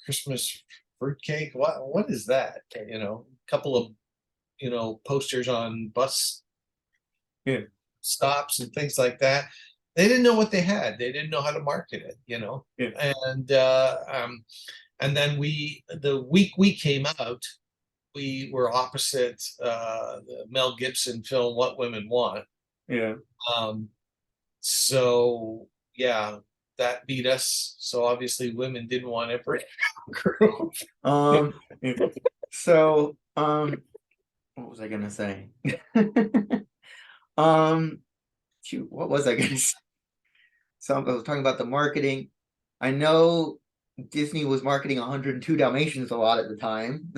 Christmas fruitcake, what is that? You know, a couple of, you know, posters on bus stops and things like that. They didn't know what they had. They didn't know how to market it, you know. And then the week we came out, we were opposite the Mel Gibson film What Women Want. So yeah, that beat us. So obviously women didn't want it for group. So what was I gonna say? Shoot, what was I gonna say? So I was talking about the marketing. I know Disney was marketing 102 Dalmatians a lot at the time.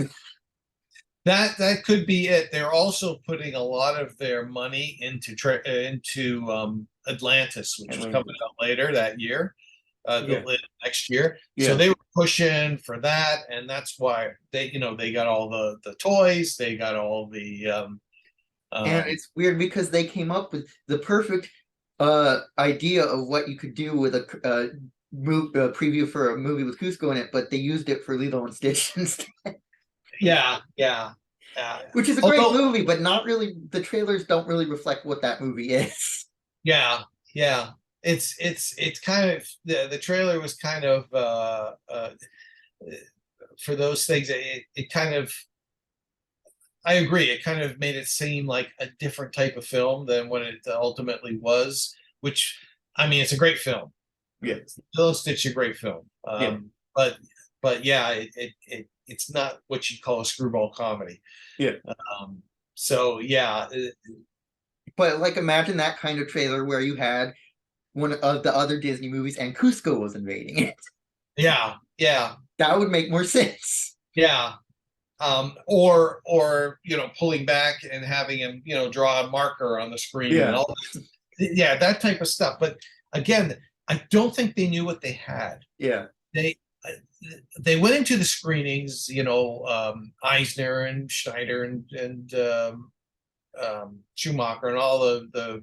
That could be it. They're also putting a lot of their money into Atlantis, which is coming out later that year, next year. So they were pushing for that, and that's why they got all the toys, they got all the and it's weird because they came up with the perfect idea of what you could do with a preview for a movie with Kuzco in it, but they used it for Lilo and Stitch instead. Which is a great movie, but not really. The trailers don't really reflect what that movie is. It's kind of the trailer was kind of for those things. It kind of, I agree. It kind of made it seem like a different type of film than what it ultimately was, which, I mean, it's a great film. Lilo Stitch is a great film. But yeah, it's not what you'd call a screwball comedy. So yeah. But like, imagine that kind of trailer where you had one of the other Disney movies and Kuzco was invading it. Yeah. That would make more sense. Or pulling back and having him draw a marker on the screen and all that. That type of stuff. But again, I don't think they knew what they had. They went into the screenings, Eisner and Schneider and Schumacher and all the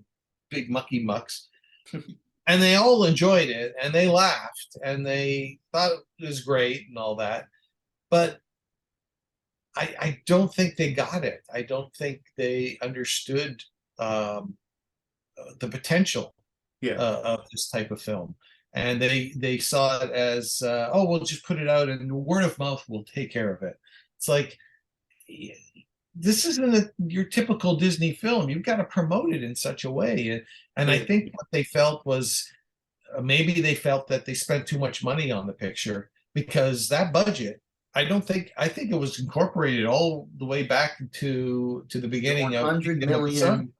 big mucky mucks, and they all enjoyed it and they laughed and they thought it was great and all that. But I don't think they got it. I don't think they understood the potential of this type of film. And they saw it as, we'll just put it out and word of mouth will take care of it. It's like, this isn't your typical Disney film. You've got to promote it in such a way. And I think what they felt was, maybe they felt that they spent too much money on the picture, because that budget, I think it was incorporated all the way back to the beginning of $100 million,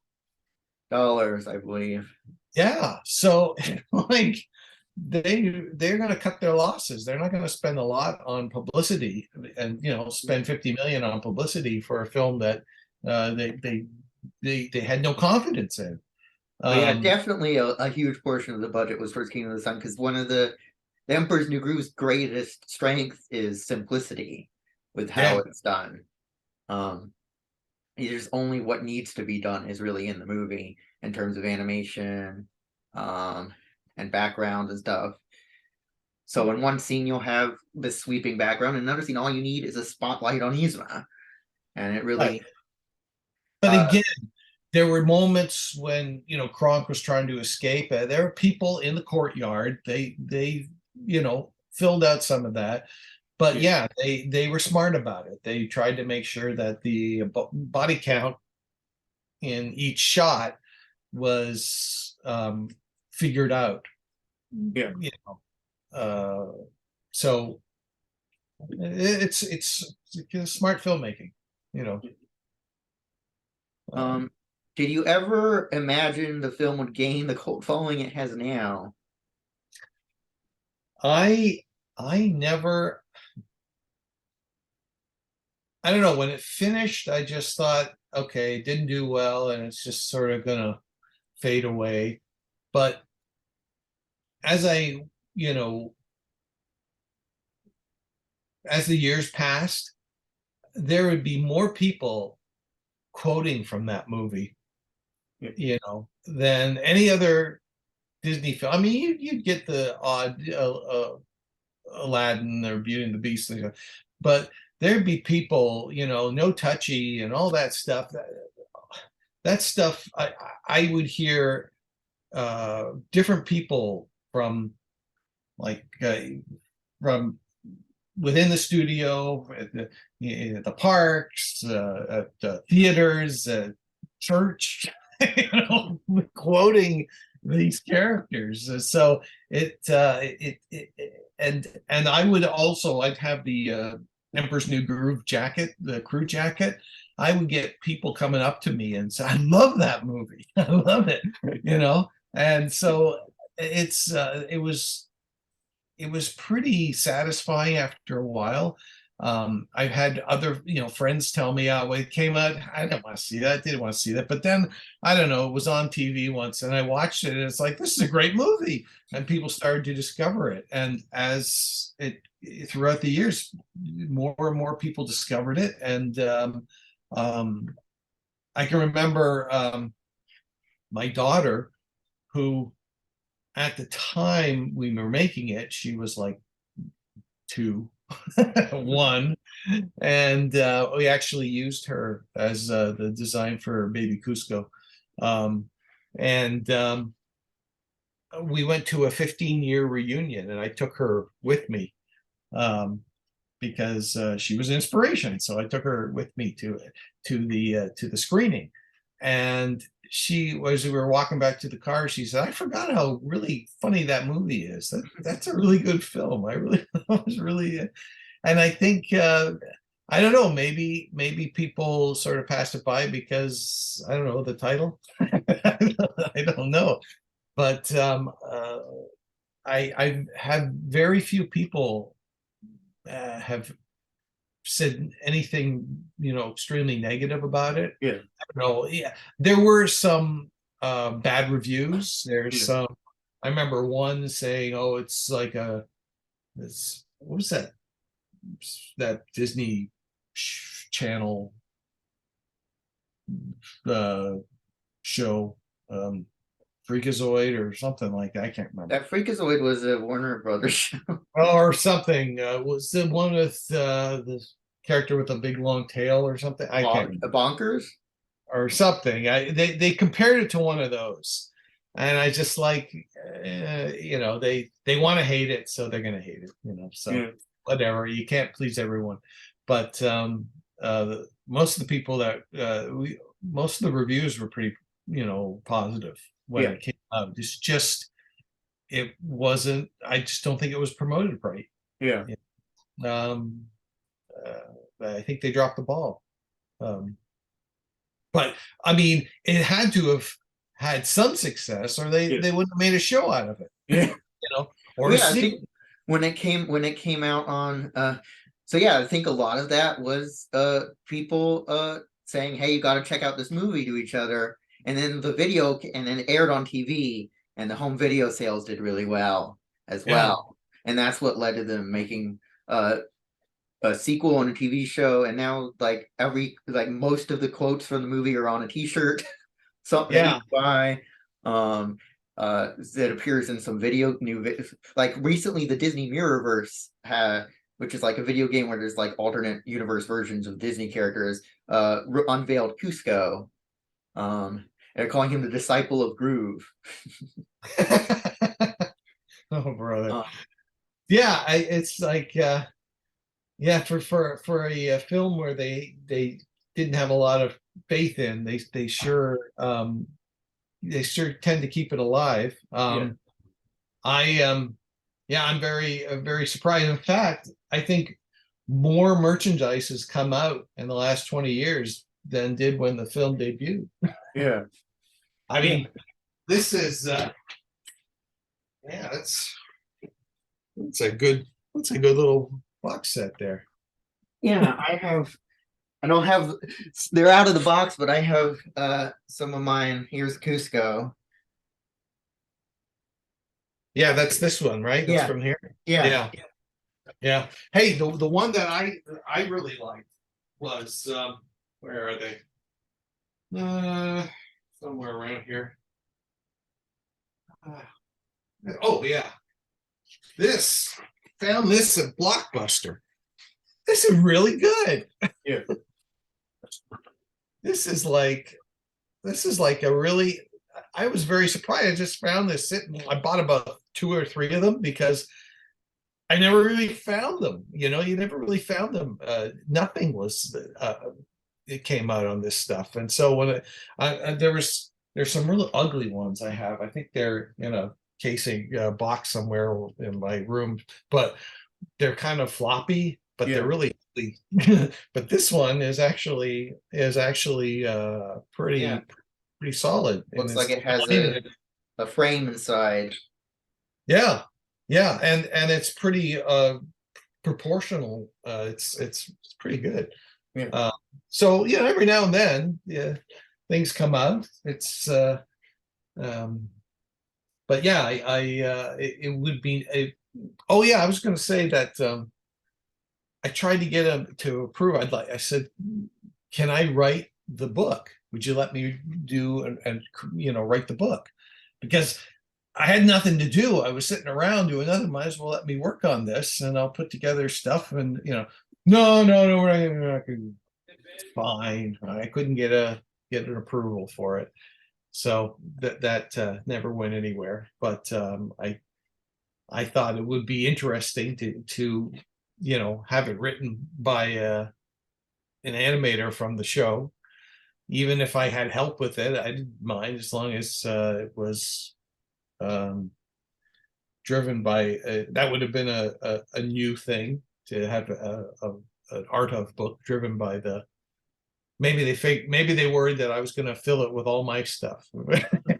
I believe. Yeah. So like, they're going to cut their losses. They're not going to spend a lot on publicity and spend 50 million on publicity for a film that they had no confidence in. But yeah, definitely a huge portion of the budget was towards Kingdom of the Sun, because one of the Emperor's New Groove's greatest strength is simplicity with how Yeah. it's done. There's only what needs to be done is really in the movie in terms of animation, and background and stuff. So in one scene you'll have this sweeping background, and another scene all you need is a spotlight on Yzma, and it really. Right. But again, there were moments when Kronk was trying to escape. There were people in the courtyard. They filled out some of that. But yeah, they were smart about it. They tried to make sure that the body count in each shot was figured out. Yeah. So it's smart filmmaking. Did you ever imagine the film would gain the cult following it has now? I never. I don't know, when it finished, I just thought, okay, it didn't do well, and it's just sort of gonna fade away. But as as the years passed, there would be more people quoting from that movie, than any other Disney film. I mean, you'd get the odd Aladdin or Beauty and the Beast, but there'd be people, no touchy and all that stuff. That stuff, I would hear different people from from within the studio, at the parks, at theaters, at church, quoting these characters. So and I would also, I'd have the Emperor's New Groove jacket, the crew jacket. I would get people coming up to me and say, "I love that movie. I love it," And so it was pretty satisfying after a while. I've had other friends tell me, "Oh, when it came out, I didn't want to see that. I didn't want to see that." But then I don't know, it was on TV once, and I watched it, and it's like, this is a great movie, and people started to discover it. And as it throughout the years, more and more people discovered it, and I can remember my daughter, who at the time we were making it, she was like 2, 1, and we actually used her as the design for baby Kuzco. And we went to a 15-year reunion, and I took her with me because she was an inspiration. So I took her with me to the screening, and as we were walking back to the car, she said, "I forgot how really funny that movie is. That's a really good film. I really was really," and I think I don't know, maybe people sort of passed it by because I don't know the title. I don't know, but I've had very few people have said anything extremely negative about it. Yeah. Yeah, there were some bad reviews. There's some. I remember one saying, "Oh, it's like this. What was that Disney Channel show, Freakazoid or something like that." I can't remember. That Freakazoid was a Warner Brothers show. Or something. Was the one with the character with a big long tail or something? I can't remember. Bonkers? Or something. They compared it to one of those, and I just like, they want to hate it, so they're gonna hate it. So whatever. You can't please everyone, but most of the people that most of the reviews were pretty positive when it came out. It wasn't. I just don't think it was promoted right. Yeah. I think they dropped the ball. But I mean, it had to have had some success, or they wouldn't have made a show out of it. Yeah. or Well, a yeah, I think sequel. when it came out on so yeah, I think a lot of that was people saying, "Hey, you got to check out this movie" to each other, and then and then aired on TV, and the home video sales did really well as Yeah, well, and that's what led to them making uh a sequel on a TV show, and now like most of the quotes from the movie are on a T-shirt, something that you yeah, can buy. Um, that appears in some like recently the Disney Mirrorverse which is like a video game where there's like alternate universe versions of Disney characters, unveiled Kuzco. They're calling him the disciple of Groove. oh brother. Uh, Yeah, it's like yeah, for a, film where they didn't have a lot of faith in, they sure tend to keep it alive. yeah, I yeah, I'm very surprised. In fact, I think more merchandise has come out in the last 20 years than did when the film debuted. yeah, I yeah, mean, this is yeah, that's a good that's a good little box set there. yeah. I don't have. They're out of the box, but I have some of mine. Here's Cusco. Yeah, that's this one, right? That's Yeah, from here. yeah. Yeah, yeah. Hey, the one that I really liked was where are they? Somewhere around here. Uh, oh yeah, this found this at Blockbuster. This is really good. Yeah. This is like this is like a really. I was very surprised. I just found this sitting. I bought about two or three of them because I never really found them. You know, you never really found them. Nothing was. It came out on this stuff, and so when there's some really ugly ones I have. I think they're in a casing box somewhere in my room, but they're kind of floppy, but they're Yeah. really ugly. But this one is actually Yeah. pretty solid in Looks like its it has design. a frame inside. Yeah, yeah, and it's pretty proportional. It's pretty good. Yeah. Uh, so yeah, every now and then, yeah, things come out. Um, but yeah, it would be. Oh yeah, I was going to say that I tried to get him to approve. I said, can I write the book? Would you let me do and write the book? Because I had nothing to do. I was sitting around doing nothing. Might as well let me work on this, and I'll put together stuff. And no, we're not gonna, it's fine. I couldn't get an approval for it, so that never went anywhere. But I thought it would be interesting to have it written by an animator from the show. Even if I had help with it, I didn't mind as long as it was um, driven by that would have been a new thing to have an art of book driven by the maybe they worried that I was going to fill it with all my stuff.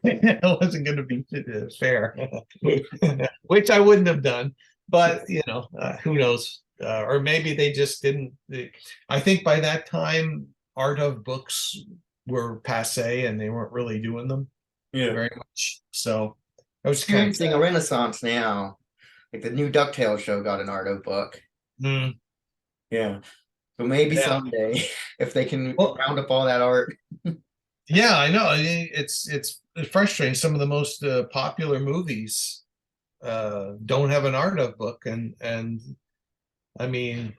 It wasn't going to be fair, which I wouldn't have done. But who knows? Or maybe they just didn't. I think by that time, art of books were passe, and they weren't really doing them Yeah. very much. So I was kind of Experiencing a renaissance now. Like the new DuckTales show got an Ardo book. mm, Yeah. So maybe yeah. someday, if they can Well, round up all that art. yeah, I know. I mean, it's frustrating. Some of the most popular movies don't have an art of book, and I mean,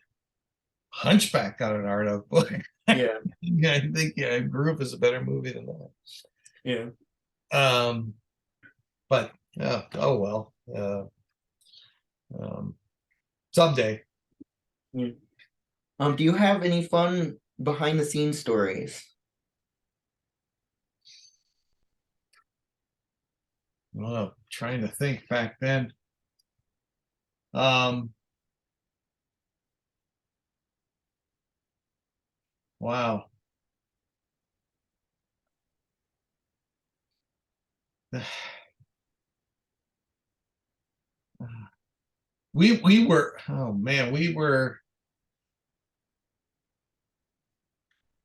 Hunchback got an art of book. Yeah. Yeah, I think Groove is a better movie than that. Yeah. Um, but oh well. Um, someday. Yeah. Do you have any fun behind the scenes stories? Well, trying to think back then. Um, wow. we were, oh man, we were,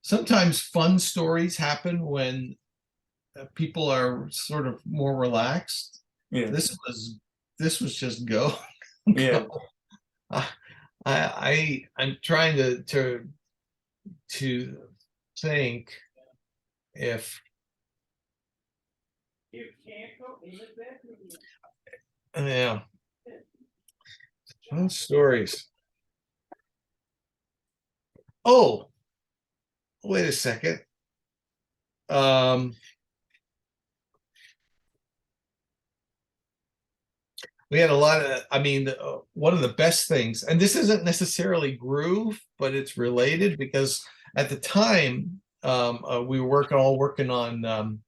sometimes fun stories happen when people are sort of more relaxed. Yeah. This was just go. Yeah. Go. I, I'm trying to think if yeah, fun stories. Oh, wait a second. Um, we had a lot of, I mean, one of the best things, and this isn't necessarily groove, but it's related because at the time, we were working on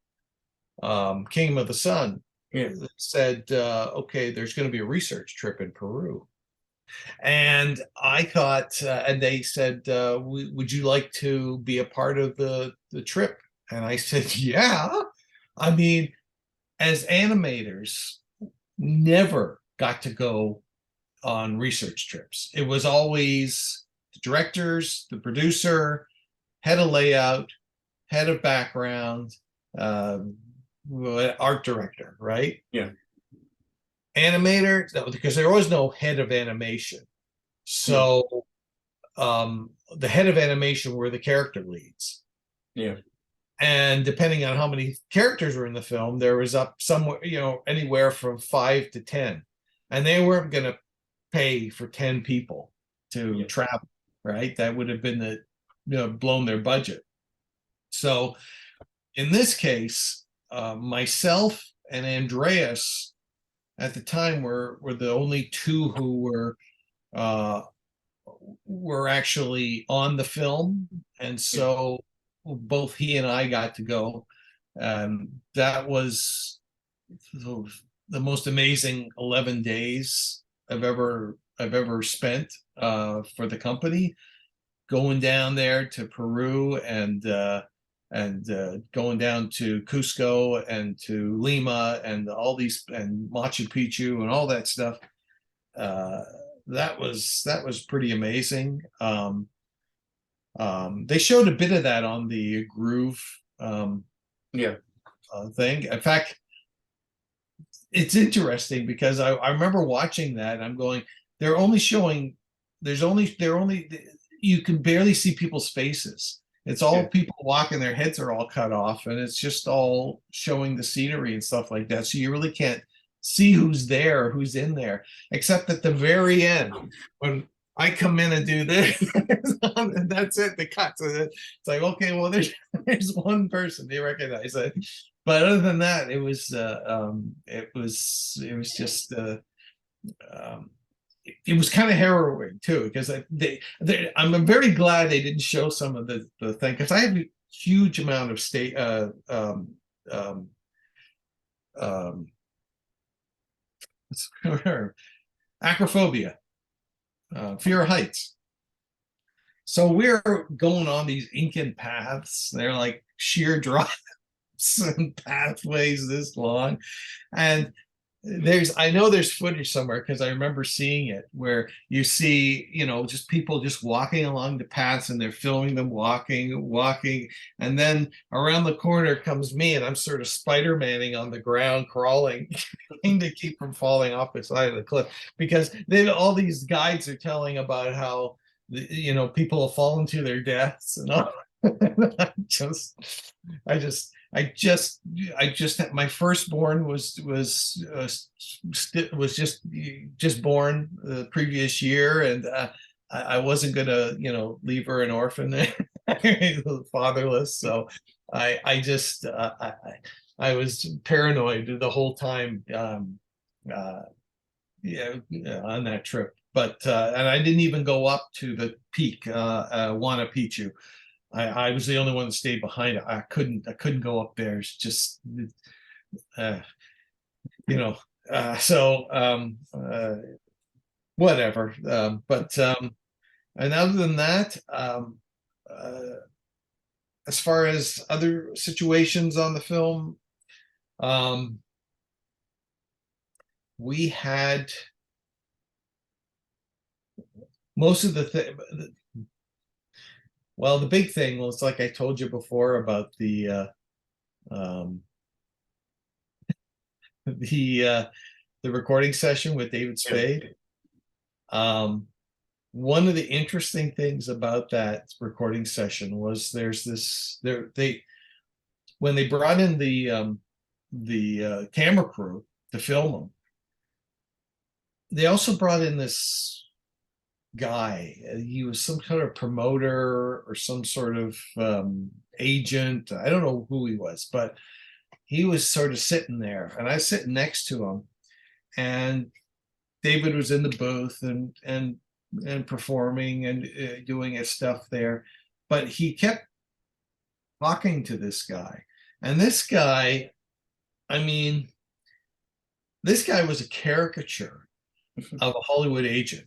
Kingdom of the Sun. Yeah. That said, okay, there's going to be a research trip in Peru. And I thought, and they said, would you like to be a part of the trip? And I said, yeah. I mean, as animators, never got to go on research trips. It was always the directors, the producer, head of layout, head of background, um, art director, right? Yeah. Animator, no, because there was no head of animation. Yeah. So the head of animation were the character leads. Yeah. And depending on how many characters were in the film, there was up somewhere, anywhere from 5 to 10. And they weren't going to pay for 10 people to travel, right? That would have been blown their budget. So in this case, myself and Andreas at the time were the only two who were actually on the film, and so both he and I got to go. That was the most amazing 11 days I've ever spent for the company, going down there to Peru and going down to Cusco and to Lima and all these and Machu Picchu and all that stuff. Uh, that was pretty amazing. They showed a bit of that on the Groove Yeah. thing. In fact, it's interesting because I remember watching that and I'm going, they're only showing, they're only, you can barely see people's faces. It's all people walking, their heads are all cut off, and it's just all showing the scenery and stuff like that. So you really can't see who's there, who's in there, except at the very end when I come in and do this, and that's it. The cuts. It's like, okay, well, there's one person they recognize it, but other than that, it was just it was kind of harrowing too, because I'm very glad they didn't show some of the thing, because I have a huge amount of um, um, acrophobia, fear of heights. So we're going on these Incan paths. They're like sheer drops and pathways this long. And I know there's footage somewhere because I remember seeing it where you see, just people just walking along the paths and they're filming them walking. And then around the corner comes me and I'm sort of Spider-Manning on the ground, crawling to keep from falling off the side of the cliff, because all these guides are telling about how, people have fallen to their deaths and all. I just my firstborn was just born the previous year, and I wasn't gonna leave her an orphan fatherless. So I was paranoid the whole time, on that trip. But and I didn't even go up to the peak, Huayna Picchu. I was the only one that stayed behind. I couldn't go up there. It's just, uh, so whatever. And other than that, uh, as far as other situations on the film, um, we had most of well, the big thing was, like I told you before, about um, the the recording session with David Yeah. Spade. One of the interesting things about that recording session was there's this there they when they brought in the camera crew to film them, they also brought in this guy. He was some kind of promoter or some sort of agent. I don't know who he was, but he was sort of sitting there, and I was sitting next to him, and David was in the booth and performing and doing his stuff there, but he kept talking to this guy, and this guy, I mean, this guy was a caricature of a Hollywood agent.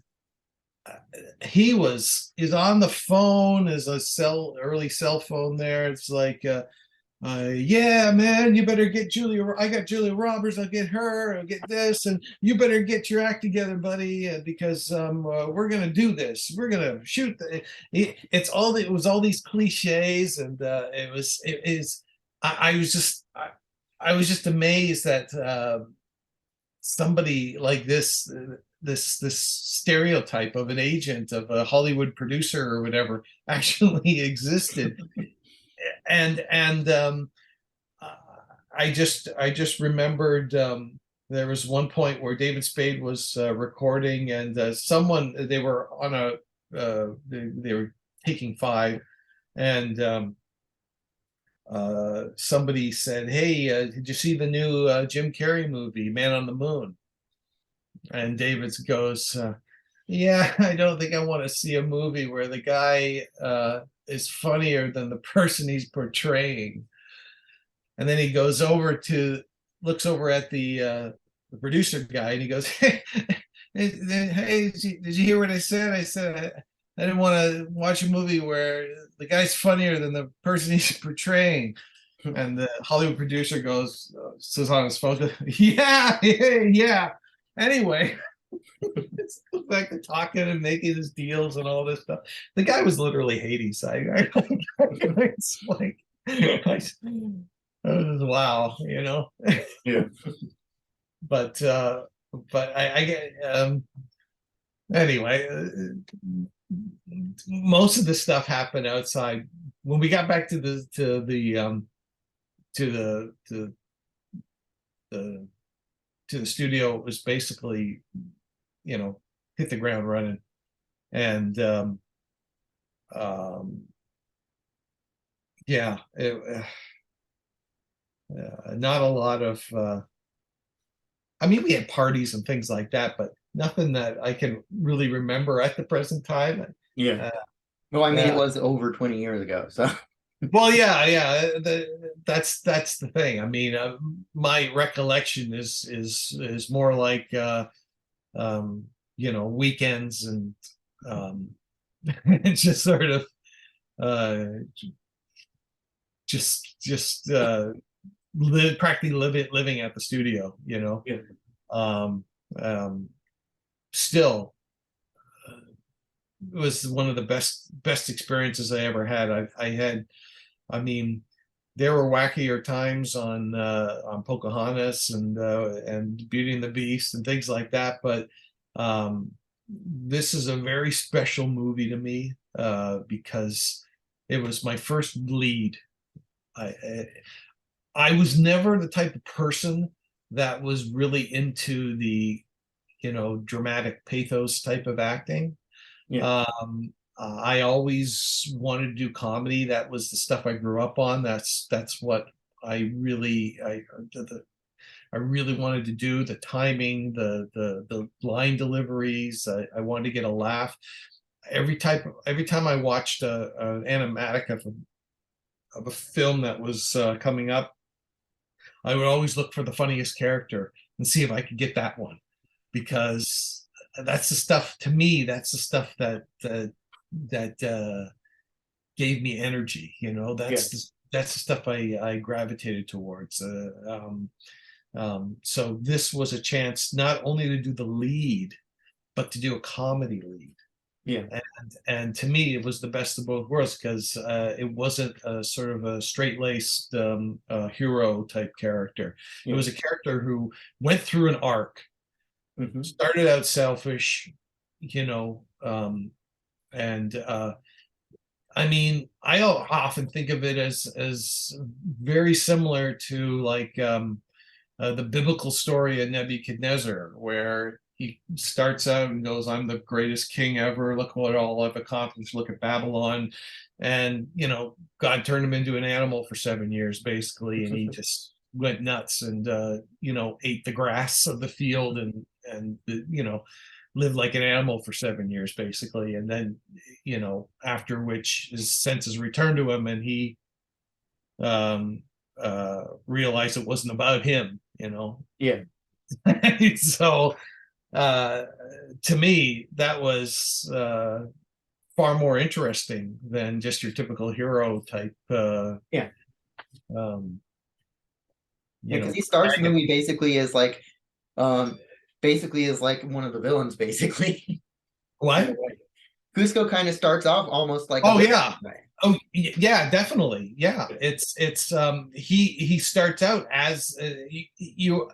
He is on the phone as a early cell phone there. It's like, yeah, man, you better get Julia. I got Julia Roberts. I'll get her. I'll get this, and you better get your act together, buddy, because we're gonna do this. We're gonna shoot. It was all these cliches, and it is. I was just amazed that somebody like this stereotype of an agent, of a Hollywood producer or whatever, actually existed. And I just remembered, there was one point where David Spade was recording, and they were on they were taking five, and somebody said, "Hey, did you see the new Jim Carrey movie, Man on the Moon?" And David goes, "Yeah, I don't think I want to see a movie where the guy is funnier than the person he's portraying." And then he looks over at the producer guy, and he goes, "Hey, hey, did you hear what I said? I said I didn't want to watch a movie where the guy's funnier than the person he's portraying." And the Hollywood producer says on his phone, "Yeah, yeah, yeah. Anyway." It's back to talking and making his deals and all this stuff. The guy was literally Hades. It's like, wow, you know. Yeah. But I get anyway. Most of the stuff happened outside. When we got back to the studio, it was basically, hit the ground running. And yeah, not a lot of I mean, we had parties and things like that, but nothing that I can really remember at the present time. Yeah. Well, I mean, it Yeah. was over 20 years ago, so. Well, yeah. That's the thing. I mean, my recollection is more like weekends, and just sort of uh, just practically living at the studio. Yeah. Um, um, Still, it was one of the best experiences I ever had. I mean, there were wackier times on Pocahontas and Beauty and the Beast and things like that, but this is a very special movie to me because it was my first lead. I was never the type of person that was really into the dramatic pathos type of acting. Yeah. I always wanted to do comedy. That was the stuff I grew up on. That's what I really wanted to do. The timing, the line deliveries. I wanted to get a laugh. Every time I watched an animatic of a film that was coming up, I would always look for the funniest character and see if I could get that one, because that's the stuff, to me, that's the stuff that gave me energy. That's the stuff I gravitated towards. So this was a chance not only to do the lead, but to do a comedy lead. Yeah. And to me, it was the best of both worlds because it wasn't a sort of a straight-laced hero type character. It Yeah. was a character who went through an arc, Hmm. started out selfish, and I mean, I often think of it as very similar to like the biblical story of Nebuchadnezzar, where he starts out and goes, "I'm the greatest king ever. Look what all I've accomplished. Look at Babylon." And, God turned him into an animal for 7 years, basically, and he just went nuts and, ate the grass of the field and lived like an animal for 7 years, basically. And then, after which his senses returned to him and he um, realized it wasn't about him. Yeah. So uh, to me, that was far more interesting than just your typical hero type. Yeah. Um, Yeah, because he starts the movie basically is like one of the villains, basically. In a what? way. Kuzco kind of starts off almost like a Oh villain. yeah. Oh yeah, definitely. Yeah, it's he starts out as you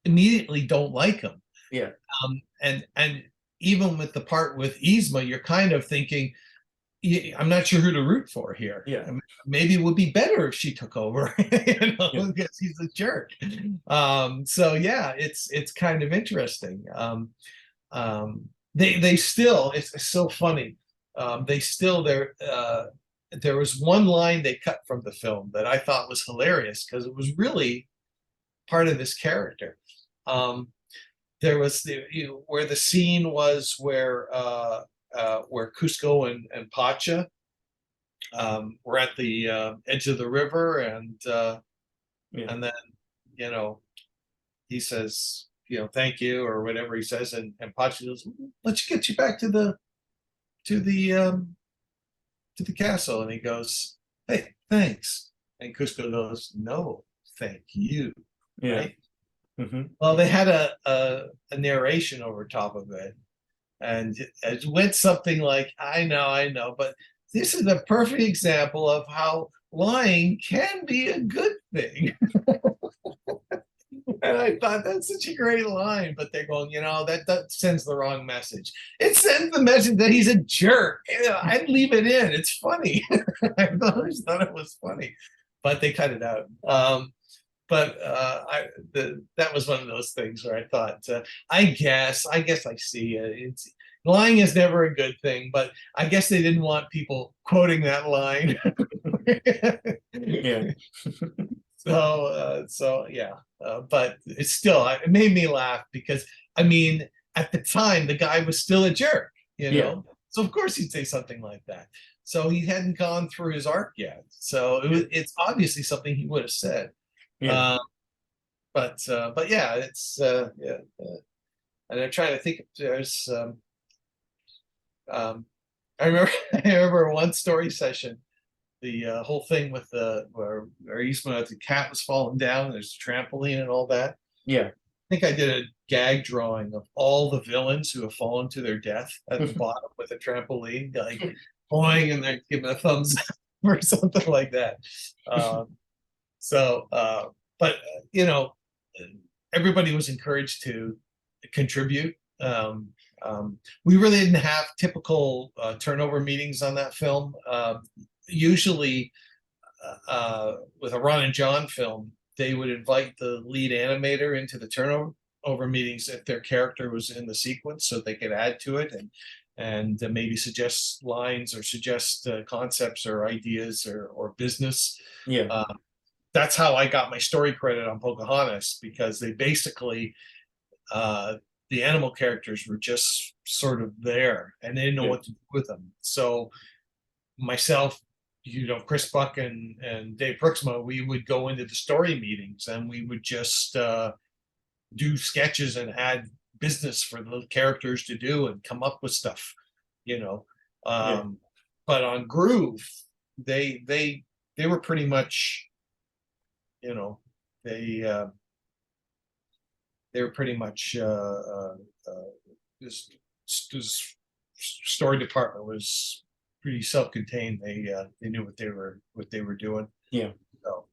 immediately don't like him. Yeah. And even with the part with Yzma, you're kind of thinking, I'm not sure who to root for here. Yeah. Maybe it would be better if she took over, Yeah. because he's a jerk. So yeah, it's kind of interesting. They still, it's so funny. They still there was one line they cut from the film that I thought was hilarious because it was really part of this character. There was where the scene was where Cusco and Pacha were at the edge of the river, Yeah. and then you know he says, thank you or whatever he says, and Pacha goes, let's get you back to the to the castle, and he goes, hey, thanks, and Cusco goes, no, thank you, Yeah. right? Hmm. Well, they had a narration over top of it, and it went something like, I know, but this is a perfect example of how lying can be a good thing. And I thought that's such a great line, but they're going, that sends the wrong message. It sends the message that he's a jerk. I'd leave it in. It's funny. I always thought it was funny, but they cut it out. But that was one of those things where I thought, I guess I see it. It's lying is never a good thing, but I guess they didn't want people quoting that line. Yeah. So yeah, but it's still, it made me laugh because I mean, at the time the guy was still a jerk, Yeah. so of course he'd say something like that. So he hadn't gone through his arc yet, so it's obviously something he would have said. Yeah. Um, but yeah, it's yeah, and I'm trying to think if there's um, I remember I remember one story session, the whole thing with where Eastman, the cat was falling down, there's a trampoline and all that. Yeah. I think I did a gag drawing of all the villains who have fallen to their death at the bottom with a trampoline, like boing, and they're giving a thumbs up or something like that. So, but everybody was encouraged to contribute. We really didn't have typical turnover meetings on that film. Usually, with a Ron and John film, they would invite the lead animator into the turnover meetings if their character was in the sequence, so they could add to it and maybe suggest lines or suggest concepts or ideas or business. Yeah. That's how I got my story credit on Pocahontas, because they basically the animal characters were just sort of there and they didn't know Yeah. what to do with them. So myself, Chris Buck and Dave Brooksma, we would go into the story meetings and we would just do sketches and add business for the characters to do and come up with stuff, you know. Yeah. But on Groove, they were pretty much, you know, they uh, they were pretty much just story department was pretty self-contained. They knew what they were doing. Yeah. So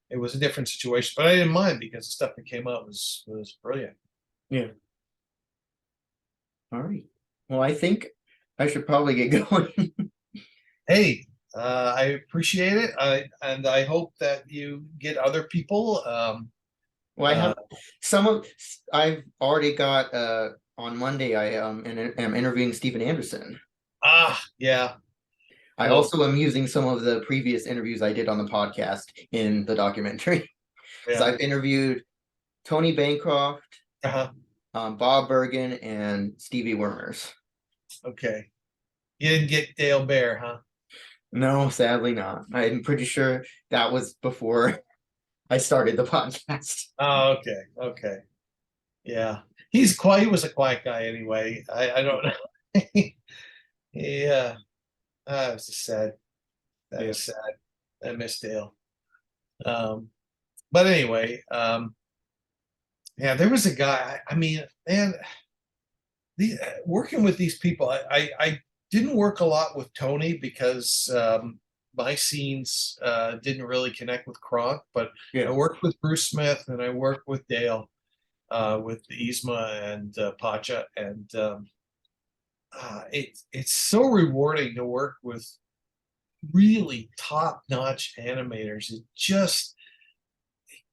it was a different situation, but I didn't mind because the stuff that came out was brilliant. Yeah. All right. Well, I think I should probably get going. Hey, I appreciate it. I hope that you get other people. Well, I have some of. I've already got. On Monday, I am interviewing Stephen Anderson. Yeah. I Well, also am using some of the previous interviews I did on the podcast in the documentary. Because yeah. I've interviewed Tony Bancroft, Uh-huh. Bob Bergen, and Stevie Wormers. Okay. You didn't get Dale Bear, huh? No, sadly not. I'm pretty sure that was before I started the podcast. Oh, okay. Okay. Yeah. He's quiet. He was a quiet guy anyway. I don't know. Yeah. It was just sad. That Yeah. was sad. I miss Dale. Um, but anyway, yeah, there was a guy. I mean, man, working with these people, I didn't work a lot with Tony because my scenes didn't really connect with Kronk, but I worked with Bruce Smith and I worked with Dale, with Yzma and Pacha, and it's so rewarding to work with really top-notch animators.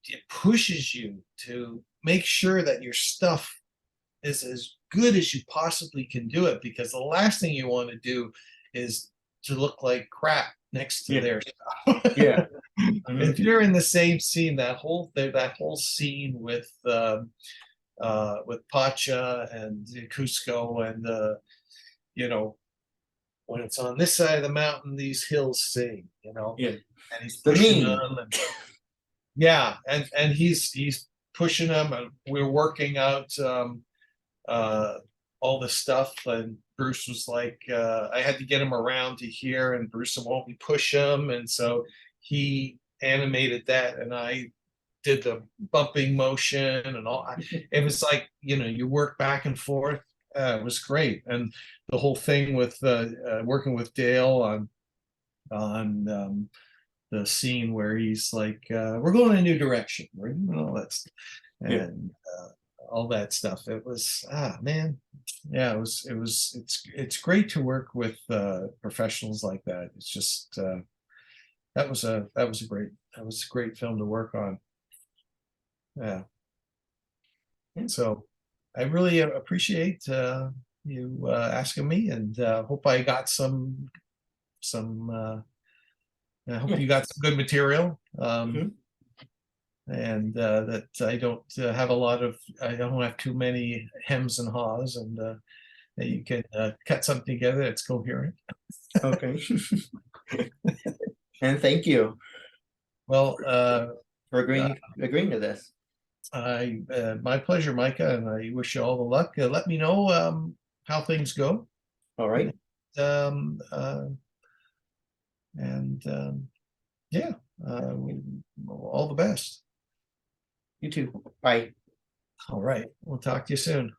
It pushes you to make sure that your stuff is as good as you possibly can do it, because the last thing you want to do is to look like crap next to their stuff. Yeah. If you're in the same scene, that whole scene with Pacha and Kuzco and you know, when it's on this side of the mountain, these hills sing, and he's pushing them, and yeah, and he's pushing them, and we're working out all this stuff, and Bruce was like, I had to get him around to here, and Bruce won't be push him, and so he animated that, and I did the bumping motion and all. It was like, you work back and forth. It was great, and the whole thing with working with Dale on the scene where he's like, "We're going in a new direction," we're doing all that stuff, and all that stuff. It was man, yeah. It's great to work with professionals like that. It's just that was a great film to work on. Yeah. And so I really appreciate you asking me, and hope I got some I hope you got some good material, and that I don't I don't have too many hems and haws, and that you can cut something together that's coherent. Okay. And thank you Well, for agreeing to this. my pleasure, Micah, and I wish you all the luck. Let me know how things go. All right. Um, and yeah, all the best. You too. Bye. All right, we'll talk to you soon.